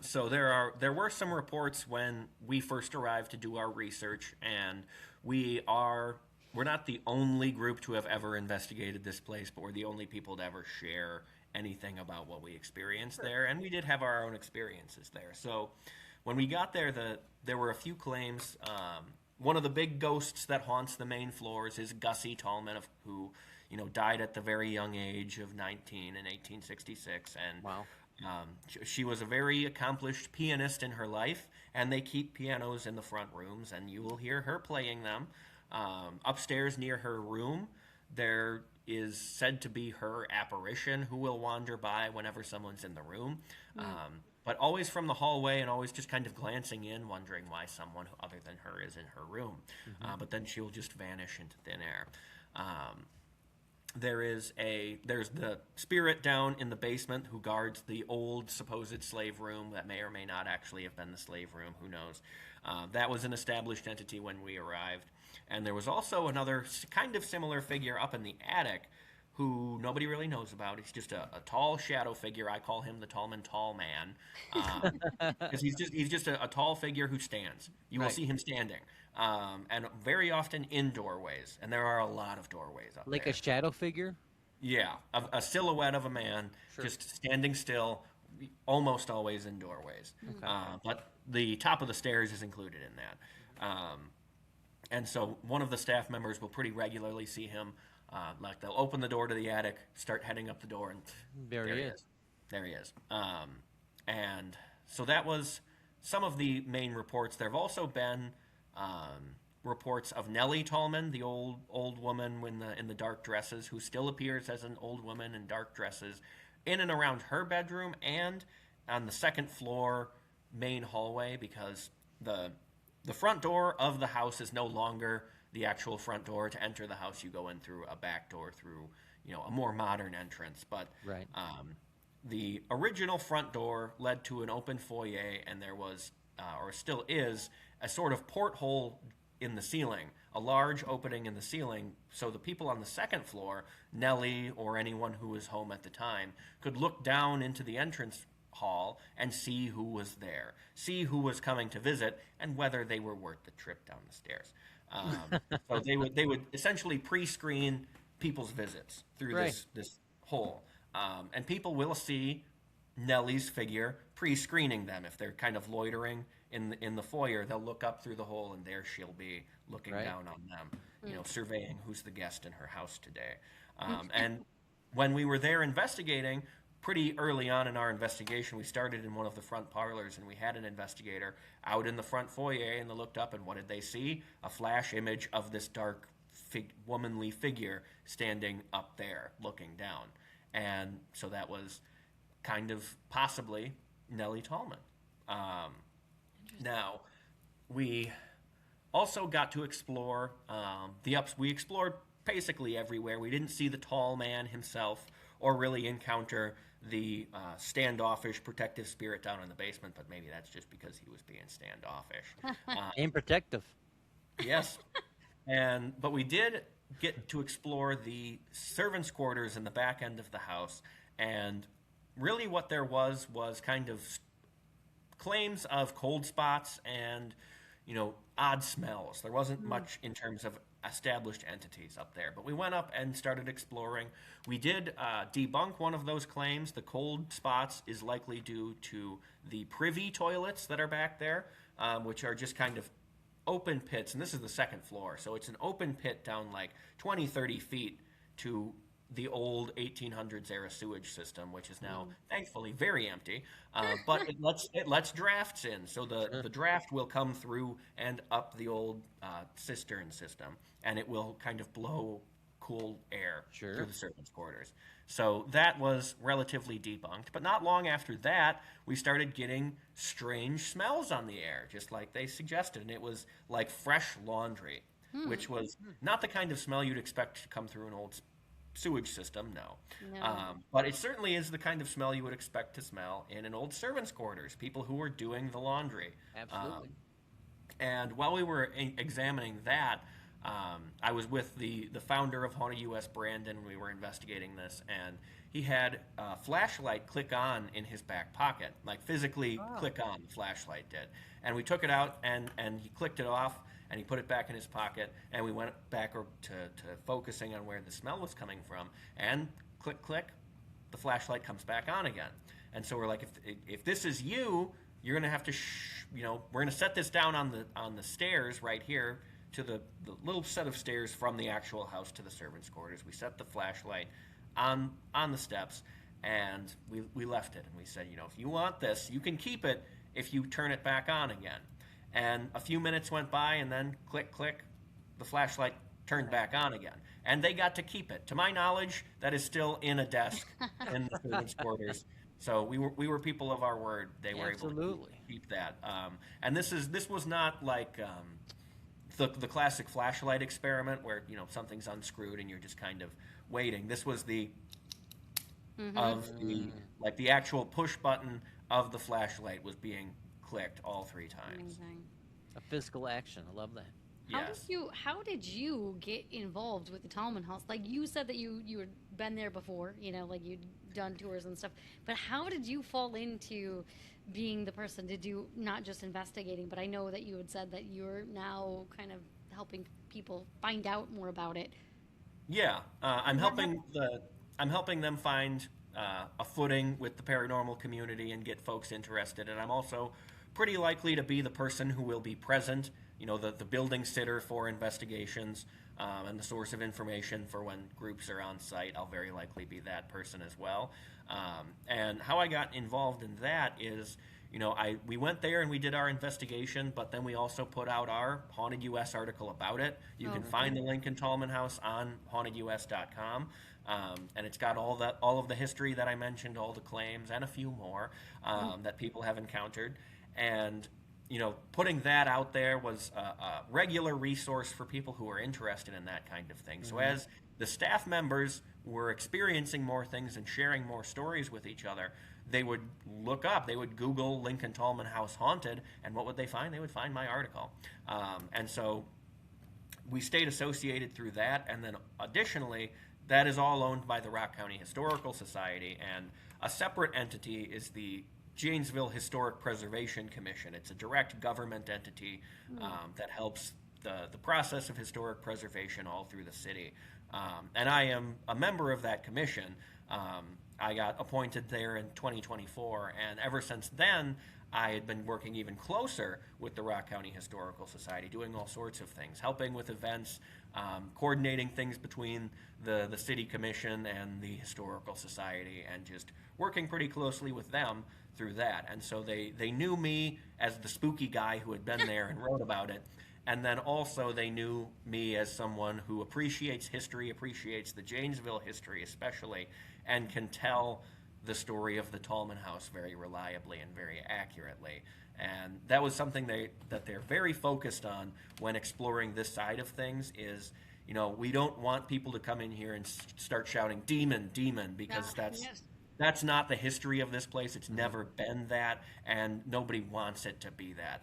So there were some reports when we first arrived to do our research, and we're not the only group to have ever investigated this place, but we're the only people to ever share anything about what we experienced there, and we did have our own experiences there. So when we got there, there were a few claims. One of the big ghosts that haunts the main floors is Gussie Tallman, who died at the very young age of 19 in 1866, and Wow. She was a very accomplished pianist in her life, and they keep pianos in the front rooms, and you will hear her playing them. Upstairs near her room, there is said to be her apparition who will wander by whenever someone's in the room, but always from the hallway and always just kind of glancing in, wondering why someone other than her is in her room. But then she'll just vanish into thin air. There's the spirit down in the basement who guards the old supposed slave room that may or may not actually have been the slave room. Who knows? That was an established entity when we arrived. And there was also another kind of similar figure up in the attic who nobody really knows about. He's just a tall shadow figure. I call him the Tallman. Because he's just a tall figure who stands. You will Right. see him standing. And very often in doorways. And there are a lot of doorways up Like there. a shadow figure? Yeah, a silhouette of a man Sure. just standing still, almost always in doorways. But the top of the stairs is included in that. And so one of the staff members will pretty regularly see him. Like they'll open the door to the attic, start heading up the door, and There he is. There he is. And so that was some of the main reports. There have also been reports of Nellie Tallman, the old woman in the dark dresses, who still appears as an old woman in dark dresses in and around her bedroom and on the second floor main hallway, because the front door of the house is no longer the actual front door. To enter the house, you go in through a back door through a more modern entrance. But Right. the original front door led to an open foyer, and there was, or still is, a sort of porthole in the ceiling, a large opening in the ceiling, so the people on the second floor, Nellie or anyone who was home at the time, could look down into the entrance hall and see who was there, see who was coming to visit, and whether they were worth the trip down the stairs. So they would essentially pre-screen people's visits through Right. this hole. And people will see Nellie's figure pre-screening them. If they're kind of loitering in the foyer, they'll look up through the hole, and there she'll be looking Right. down on them, surveying who's the guest in her house today. And when we were there investigating, pretty early on in our investigation, we started in one of the front parlors, and we had an investigator out in the front foyer, and they looked up, and what did they see? A flash image of this dark womanly figure standing up there looking down. And so that was kind of possibly Nellie Tallman. Now, we also got to explore we explored basically everywhere. We didn't see the tall man himself or really encounter the standoffish protective spirit down in the basement, but maybe that's just because he was being standoffish. And protective. Yes. But we did get to explore the servants' quarters in the back end of the house, and really what there was kind of claims of cold spots and odd smells. There wasn't much in terms of established entities up there, but we went up and started exploring. We did debunk one of those claims. The cold spots is likely due to the privy toilets that are back there, which are just kind of open pits, and this is the second floor, so it's an open pit down like 20, 30 feet to the old 1800s era sewage system, which is now thankfully very empty, but it lets drafts in, so the draft will come through and up the old cistern system, and it will kind of blow cool air Sure. through the servants' quarters. So that was relatively debunked. But not long after that, we started getting strange smells on the air, just like they suggested. And it was like fresh laundry, which was not the kind of smell you'd expect to come through an old sewage system, no. No. But it certainly is the kind of smell you would expect to smell in an old servants' quarters, people who were doing the laundry. Absolutely. And while we were examining that, I was with the founder of Haunted US, Brandon, and we were investigating this, and he had a flashlight click on in his back pocket, like physically click on, the flashlight did. And we took it out, and he clicked it off, and he put it back in his pocket, and we went back to focusing on where the smell was coming from, and click, click, the flashlight comes back on again. And so we're like, if this is you, you're going to have to, we're going to set this down on the stairs right here to the little set of stairs from the actual house to the servants' quarters. We set the flashlight on the steps, and we left it. And we said, if you want this, you can keep it if you turn it back on again. And a few minutes went by, and then click, click, the flashlight turned back on again. And they got to keep it. To my knowledge, that is still in a desk in the servants' quarters. So we were people of our word. They were able to keep that. And this was not like the classic flashlight experiment where something's unscrewed and you're just kind of waiting. This was the actual push button of the flashlight was being clicked all 3 times. Amazing. A physical action. I love that. Yes. How did you get involved with the Tallman House? Like you said that you had been there before, like you'd done tours and stuff. But how did you fall into being the person to do not just investigating, but I know that you had said that you're now kind of helping people find out more about it. Yeah, I'm helping them find a footing with the paranormal community and get folks interested. And I'm also pretty likely to be the person who will be present, the building sitter for investigations and the source of information for when groups are on site. I'll very likely be that person as well. And how I got involved in that is, we went there and we did our investigation, but then we also put out our Haunted US article about it. You can find the Lincoln-Tallman House on hauntedus.com. And it's got all of the history that I mentioned, all the claims, and a few more that people have encountered. And putting that out there was a regular resource for people who are interested in that kind of thing. So as the staff members were experiencing more things and sharing more stories with each other, they would look up, they would Google Lincoln-Tallman House Haunted, and what would they find? They would find my article. And so we stayed associated through that, and then additionally, that is all owned by the Rock County Historical Society, and a separate entity is the Janesville Historic Preservation Commission. It's a direct government entity that helps the process of historic preservation all through the city. And I am a member of that commission. I got appointed there in 2024, and ever since then, I had been working even closer with the Rock County Historical Society, doing all sorts of things, helping with events, coordinating things between the city commission and the Historical Society, and just working pretty closely with them through that. And so they knew me as the spooky guy who had been there and wrote about it. And then also they knew me as someone who appreciates history, appreciates the Janesville history especially, and can tell the story of the Tallman House very reliably and very accurately. And that was something that they're very focused on when exploring this side of things is, we don't want people to come in here and start shouting, demon, demon, because that's not the history of this place. It's never been that, and nobody wants it to be that.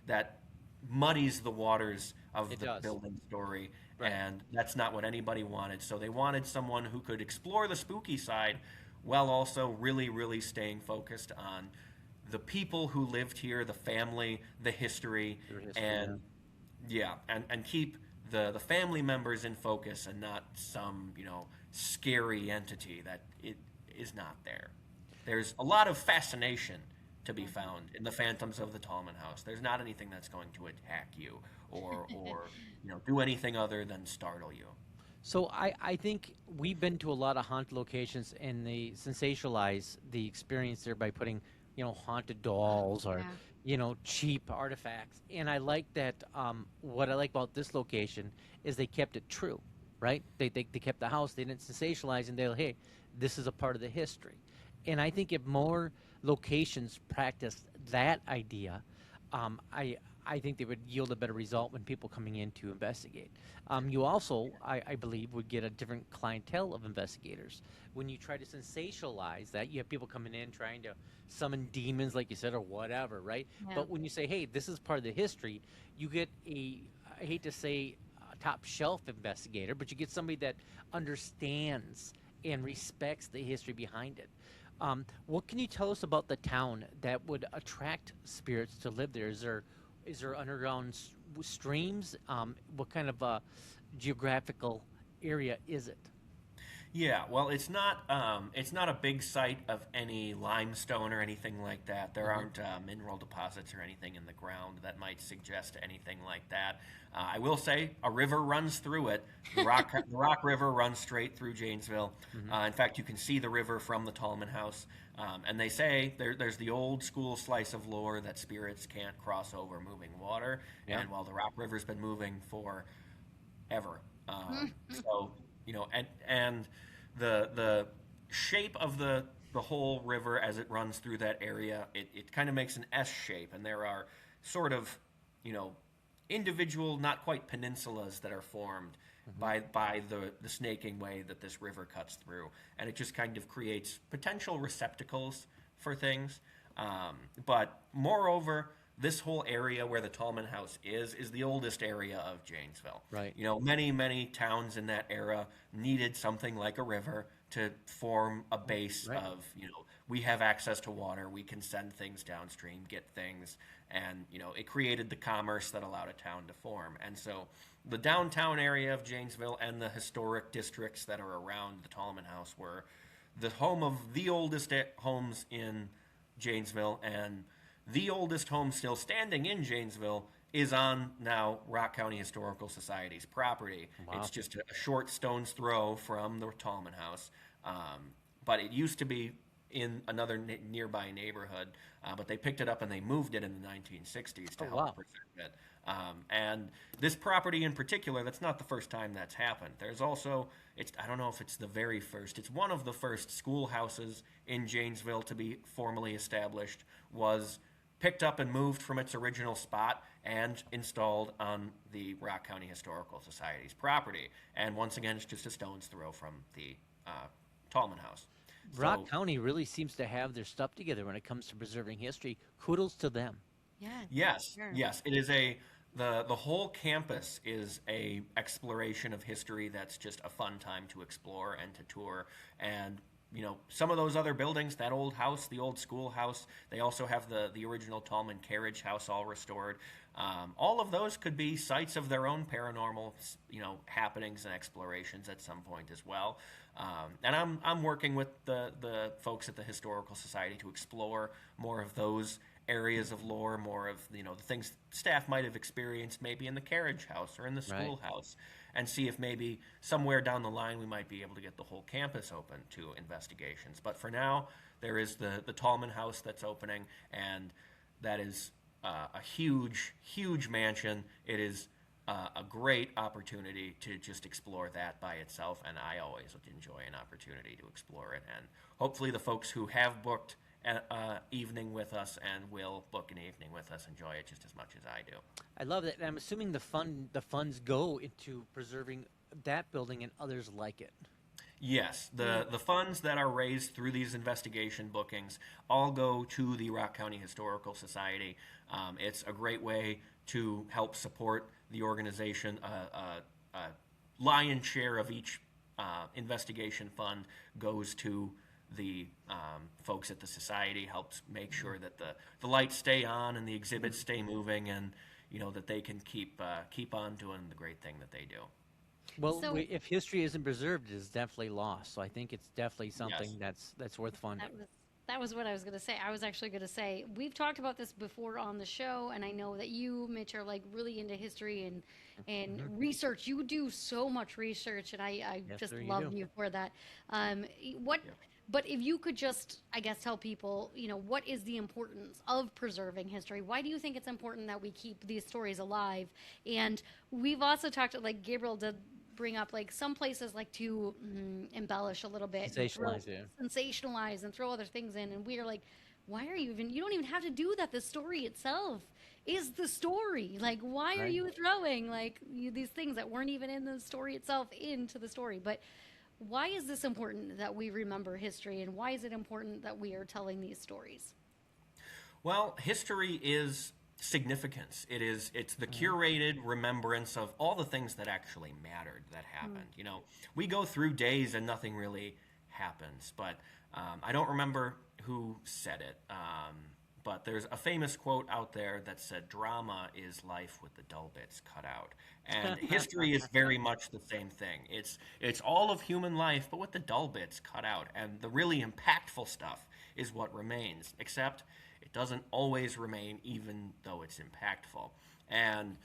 That muddies the waters of the building story, and that's not what anybody wanted. So they wanted someone who could explore the spooky side while also really, really staying focused on the people who lived here, the family, the history, and keep the family members in focus and not some, scary entity that it is not there. There's a lot of fascination to be found in the phantoms of the Tallman House. There's not anything that's going to attack you or do anything other than startle you. So I think we've been to a lot of haunted locations, and they sensationalize the experience there by putting, haunted dolls or, cheap artifacts. And I like that. What I like about this location is they kept it true, right? They kept the house. They didn't sensationalize, and they're, hey, this is a part of the history. And I think if more locations practiced that idea, um, I I think they would yield a better result when people coming in to investigate. You also, I believe, would get a different clientele of investigators. When you try to sensationalize that, you have people coming in trying to summon demons, like you said, or whatever, right? Yeah. But when you say, hey, this is part of the history, you get a, I hate to say, a top shelf investigator, but you get somebody that understands and respects the history behind it. What can you tell us about the town that would attract spirits to live there? Is there underground streams? What kind of geographical area is it? Yeah, well, it's not a big site of any limestone or anything like that. There Hmm. aren't mineral deposits or anything in the ground that might suggest anything like that. I will say a river runs through it. The Rock River runs straight through Janesville. Hmm. In fact, you can see the river from the Tallman House. And they say there's the old school slice of lore that spirits can't cross over moving water. Yeah. And while the Rock River's been moving for ever. So and the shape of the whole river as it runs through that area, it kind of makes an S shape, and there are sort of you know individual, not quite peninsulas that are formed by the snaking way that this river cuts through, and it just kind of creates potential receptacles for things. But moreover, this whole area where the Tallman House is the oldest area of Janesville. Right. Many towns in that era needed something like a river to form a base Right. of, we have access to water, we can send things downstream, get things, and, it created the commerce that allowed a town to form. And so the downtown area of Janesville and the historic districts that are around the Tallman House were the home of the oldest homes in Janesville, and the oldest home still standing in Janesville is on now Rock County Historical Society's property. Wow. It's just a short stone's throw from the Tallman House, but it used to be in another nearby neighborhood, but they picked it up and they moved it in the 1960s to Oh, help wow. preserve it. And this property in particular, that's not the first time that's happened. There's also, I don't know if it's the very first, it's one of the first schoolhouses in Janesville to be formally established, was picked up and moved from its original spot and installed on the Rock County Historical Society's property. And once again, it's just a stone's throw from the Tallman House. Rock So, County really seems to have their stuff together when it comes to preserving history. Kudos to them. Yeah. yes, Sure. yes, it is the whole campus is a exploration of history that's just a fun time to explore and to tour. And some of those other buildings, that old house, the old schoolhouse, they also have the original Tallman carriage house all restored. All of those could be sites of their own paranormal, happenings and explorations at some point as well. And I'm working with the folks at the Historical Society to explore more of those areas of lore, more of the things staff might have experienced maybe in the carriage house or in the Right. schoolhouse, and see if maybe somewhere down the line we might be able to get the whole campus open to investigations. But for now, there is the Tallman House that's opening, and that is a huge mansion. It is a great opportunity to just explore that by itself, and I always would enjoy an opportunity to explore it. And hopefully the folks who have booked an evening with us and will book an evening with us enjoy it just as much as I do. I love that. And I'm assuming the funds go into preserving that building and others like it. Yes, the funds that are raised through these investigation bookings all go to the Rock County Historical Society. It's a great way to help support the organization. A lion's share of each investigation fund goes to the folks at the society, helps make sure that the lights stay on and the exhibits stay moving, and that they can keep on doing the great thing that they do. Well, So- if history isn't preserved, it is definitely lost. So I think it's definitely something that's worth funding. That was what I was going to say. I was actually going to say, we've talked about this before on the show, and I know that you, Mitch, are like really into history and research. You do so much research, and I Yes, just sir, you love do. you for that. But if you could just, I guess, tell people, what is the importance of preserving history? Why do you think it's important that we keep these stories alive? And we've also talked, like Gabriel did bring up, like, some places like to embellish a little bit, and Sensationalize it. sensationalize and throw other things in, and we are like, why are you even? You don't even have to do that. The story itself is the story. Like, why are Right. you throwing like these things that weren't even in the story itself into the story? But why is this important that we remember history, and why is it important that we are telling these stories? Well, history is significance. It's the curated remembrance of all the things that actually mattered that happened. You know, we go through days and nothing really happens, but I don't remember who said it. But there's a famous quote out there that said, "Drama is life with the dull bits cut out." And history is very much the same thing. It's all of human life, but with the dull bits cut out. And the really impactful stuff is what remains, except it doesn't always remain, even though it's impactful. And,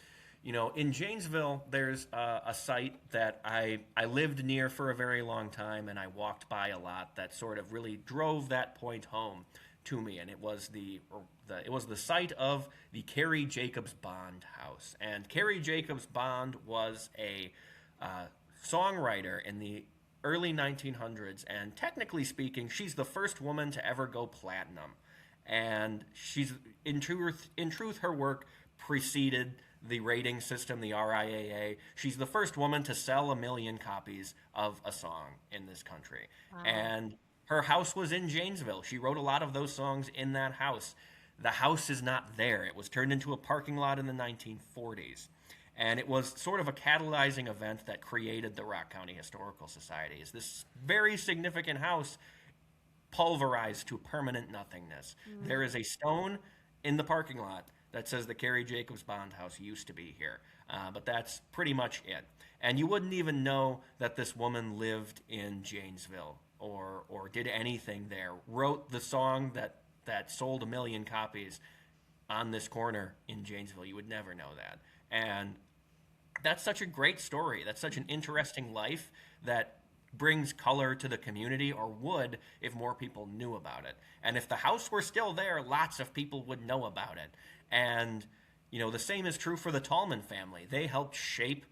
you know, in Janesville, there's a site that I lived near for a very long time, and I walked by a lot that sort of really drove that point home to me. And it was the site of the Carrie Jacobs Bond house. And Carrie Jacobs Bond was a songwriter in the early 1900s, and technically speaking, she's the first woman to ever go platinum. And she's in truth, her work preceded the rating system, the RIAA. She's the first woman to sell 1 million copies of a song in this country. Wow. And her house was in Janesville. She wrote a lot of those songs in that house. The house is not there. It was turned into a parking lot in the 1940s. And it was sort of a catalyzing event that created the Rock County Historical Society. Is this very significant house pulverized to permanent nothingness. There is a stone in the parking lot that says the Carrie Jacobs Bond house used to be here. But that's pretty much it. And you wouldn't even know that this woman lived in Janesville or did anything there. Wrote the song that sold 1 million copies on this corner in Janesville. You would never know that. And that's such a great story. That's such an interesting life that brings color to the community, or would if more people knew about it. And if the house were still there, lots of people would know about it. And, you know, the same is true for the Tallman family. They helped shape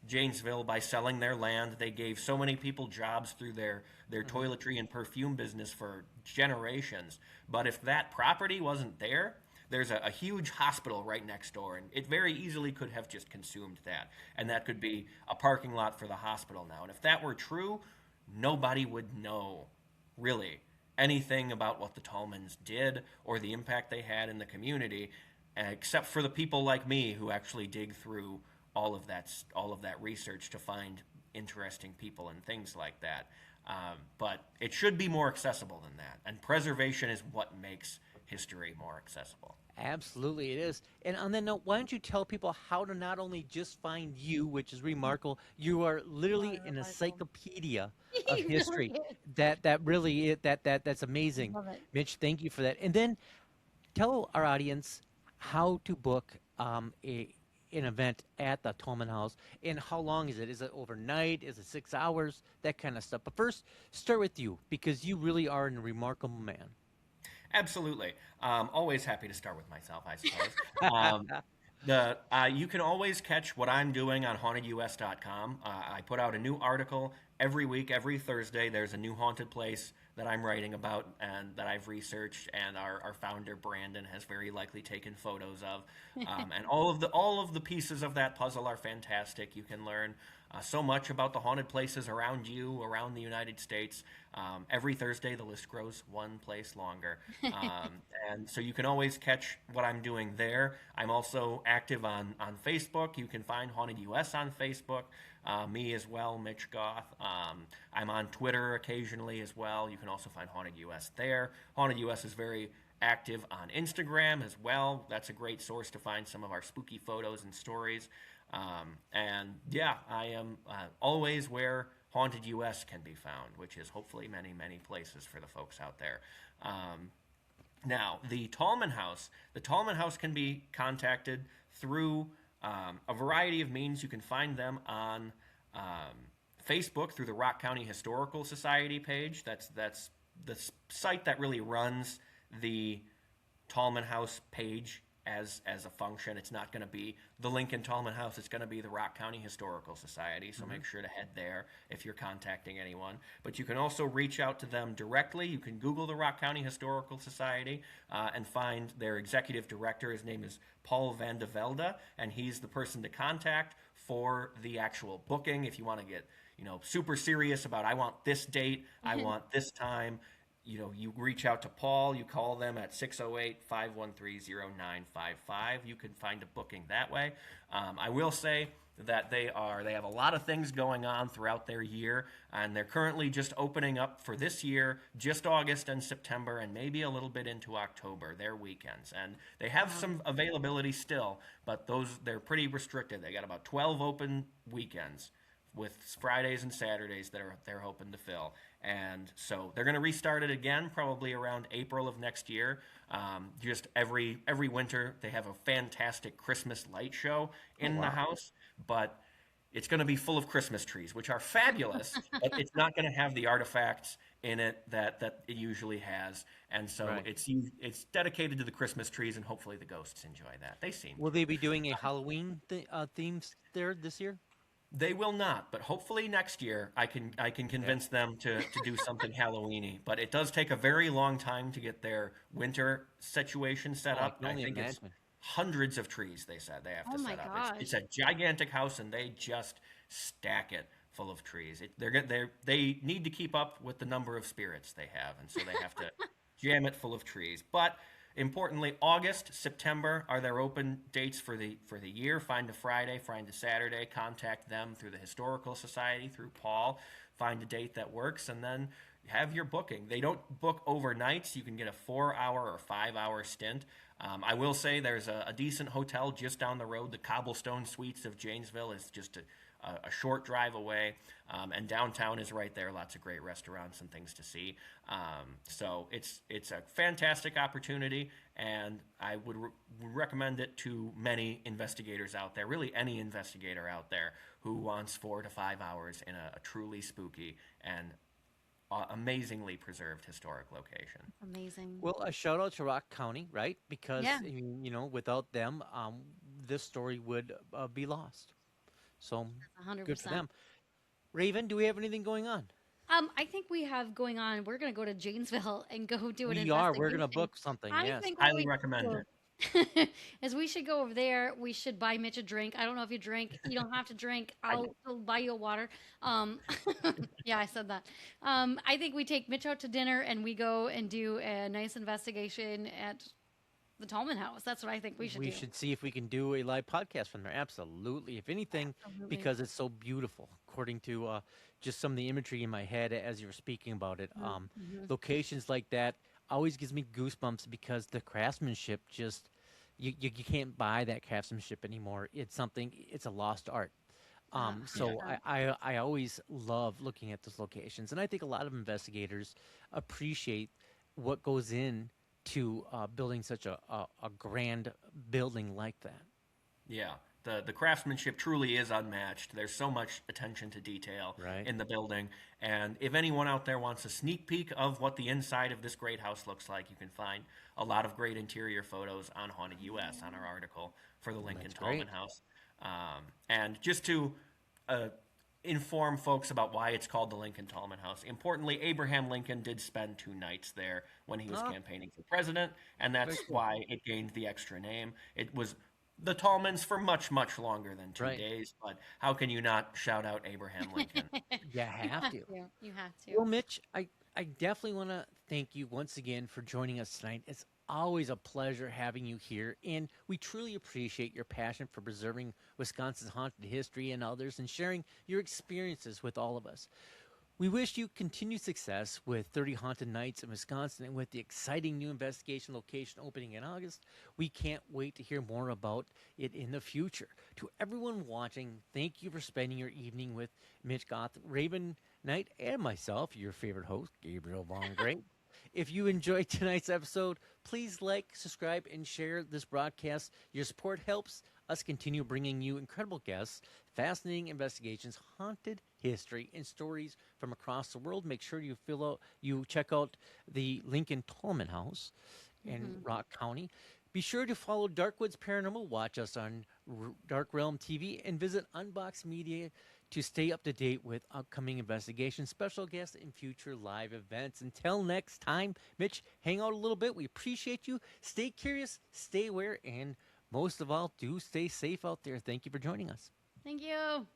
Janesville by selling their land. They gave so many people jobs through their toiletry and perfume business for generations. But if that property wasn't there, there's a huge hospital right next door, and it very easily could have just consumed that. And that could be a parking lot for the hospital now. And if that were true, nobody would know, really, anything about what the Tallmans did or the impact they had in the community, except for the people like me who actually dig through all of that research to find interesting people and things like that. But it should be more accessible than that. And preservation is what makes history more accessible. Absolutely, it is. And on that note, why don't you tell people how to not only just find you, which is remarkable, you are literally an encyclopedia of You really history. is. That really that's amazing. Love it. Mitch, thank you for that. And then tell our audience how to book an event at the Tallman House, and how long is it? Is it overnight? Is it 6 hours? That kind of stuff. But first, start with you, because you really are a remarkable man. Absolutely. Always happy to start with myself, I suppose. You can always catch what I'm doing on hauntedus.com. I put out a new article every week, every Thursday. There's a new haunted place that I'm writing about and that I've researched, and our founder Brandon has very likely taken photos of. And all of the pieces of that puzzle are fantastic. You can learn so much about the haunted places around you, around the United States. Every Thursday, the list grows one place longer. And so you can always catch what I'm doing there. I'm also active on Facebook. You can find Haunted US on Facebook. Me as well, Mitch Goth. I'm on Twitter occasionally as well. You can also find Haunted US there. Haunted US is very active on Instagram as well. That's a great source to find some of our spooky photos and stories. And yeah, I am always where Haunted US can be found, which is hopefully many, many places for the folks out there. Now, the Tallman House can be contacted through a variety of means. You can find them on Facebook through the Rock County Historical Society page. That's the site that really runs the Tallman House page as a function. It's not going to be the Lincoln-Tallman House. It's going to be the Rock County Historical Society. So make sure to head there if you're contacting anyone. But you can also reach out to them directly. You can Google the Rock County Historical Society and find their executive director. His name is Paul Van de Velde, and he's the person to contact for the actual booking. If you want to get, super serious about, I want this date, I want this time, you reach out to Paul, you call them at 608-513-0955. You can find a booking that way. I will say that they have a lot of things going on throughout their year, and they're currently just opening up for this year, just August and September, and maybe a little bit into October, their weekends. And they have some availability still, but they're pretty restricted. They got about 12 open weekends, with Fridays and Saturdays that they're hoping to fill. And so they're going to restart it again probably around April of next year. Just every winter they have a fantastic Christmas light show in the house, but it's going to be full of Christmas trees, which are fabulous, but it's not going to have the artifacts in it that it usually has. And so it's dedicated to the Christmas trees, and hopefully the ghosts enjoy that. They seem Will they be doing a Halloween themes there this year? They will not, but hopefully next year I can convince them to do something Halloweeny. But it does take a very long time to get their winter situation set up. I think it's hundreds of trees. They said they have to set up. It's a gigantic house, and they just stack it full of trees. They need to keep up with the number of spirits they have, and so they have to jam it full of trees. But importantly, August, September are their open dates for the year. Find a Friday, find a Saturday, contact them through the Historical Society, through Paul, find a date that works, and then have your booking. They don't book overnights. You can get a 4-hour or 5-hour stint. I will say there's a decent hotel just down the road. The Cobblestone Suites of Janesville is just a short drive away, and downtown is right there. Lots of great restaurants and things to see. So it's a fantastic opportunity, and I would recommend it to many investigators out there, really any investigator out there who wants 4 to 5 hours in a truly spooky and amazingly preserved historic location. Amazing. Well, a shout out to Rock County, right? Because, without them, this story would be lost. So 100%. Good for them. Raven, do we have anything going on? I think we have going on. We're going to go to Janesville and go do an investigation. We are. We're going to book something. Yes. Highly recommend it. As we should go over there, we should buy Mitch a drink. I don't know if you drink. You don't have to drink. I'll buy you a water. Yeah, I said that. I think we take Mitch out to dinner and we go and do a nice investigation at the Tallman House. That's what I think we should do. We should see if we can do a live podcast from there. Absolutely. If anything, because it's so beautiful, according to just some of the imagery in my head as you were speaking about it. Locations like that always gives me goosebumps because the craftsmanship just, you can't buy that craftsmanship anymore. It's a lost art. I always love looking at those locations. And I think a lot of investigators appreciate what goes in to building such a grand building like that. Yeah, the craftsmanship truly is unmatched. There's so much attention to detail in the building. And if anyone out there wants a sneak peek of what the inside of this great house looks like, you can find a lot of great interior photos on Haunted US on our article for the Lincoln-Tallman House. And just to inform folks about why it's called the Lincoln-Tallman House. Importantly, Abraham Lincoln did spend 2 nights there when he was campaigning for president, and that's why it gained the extra name. It was the Tallmans for much, much longer than 2 days, but how can you not shout out Abraham Lincoln? You have to. You have to. Well, Mitch, I definitely want to thank you once again for joining us tonight. It's always a pleasure having you here, and we truly appreciate your passion for preserving Wisconsin's haunted history and others and sharing your experiences with all of us. We wish you continued success with 30 Haunted Nights in Wisconsin and with the exciting new investigation location opening in August. We can't wait to hear more about it in the future. To everyone watching, thank you for spending your evening with Mitch Goth, Raven Knight, and myself, your favorite host, Gabriel Von Great. If you enjoyed tonight's episode, please like, subscribe, and share this broadcast. Your support helps us continue bringing you incredible guests, fascinating investigations, haunted history, and stories from across the world. Make sure you check out the Lincoln-Tallman House in Rock County. Be sure to follow Darkwoods Paranormal, watch us on Dark Realm TV, and visit Unbox Media to stay up to date with upcoming investigations, special guests, and future live events. Until next time, Mitch, hang out a little bit. We appreciate you. Stay curious, stay aware, and most of all, do stay safe out there. Thank you for joining us. Thank you.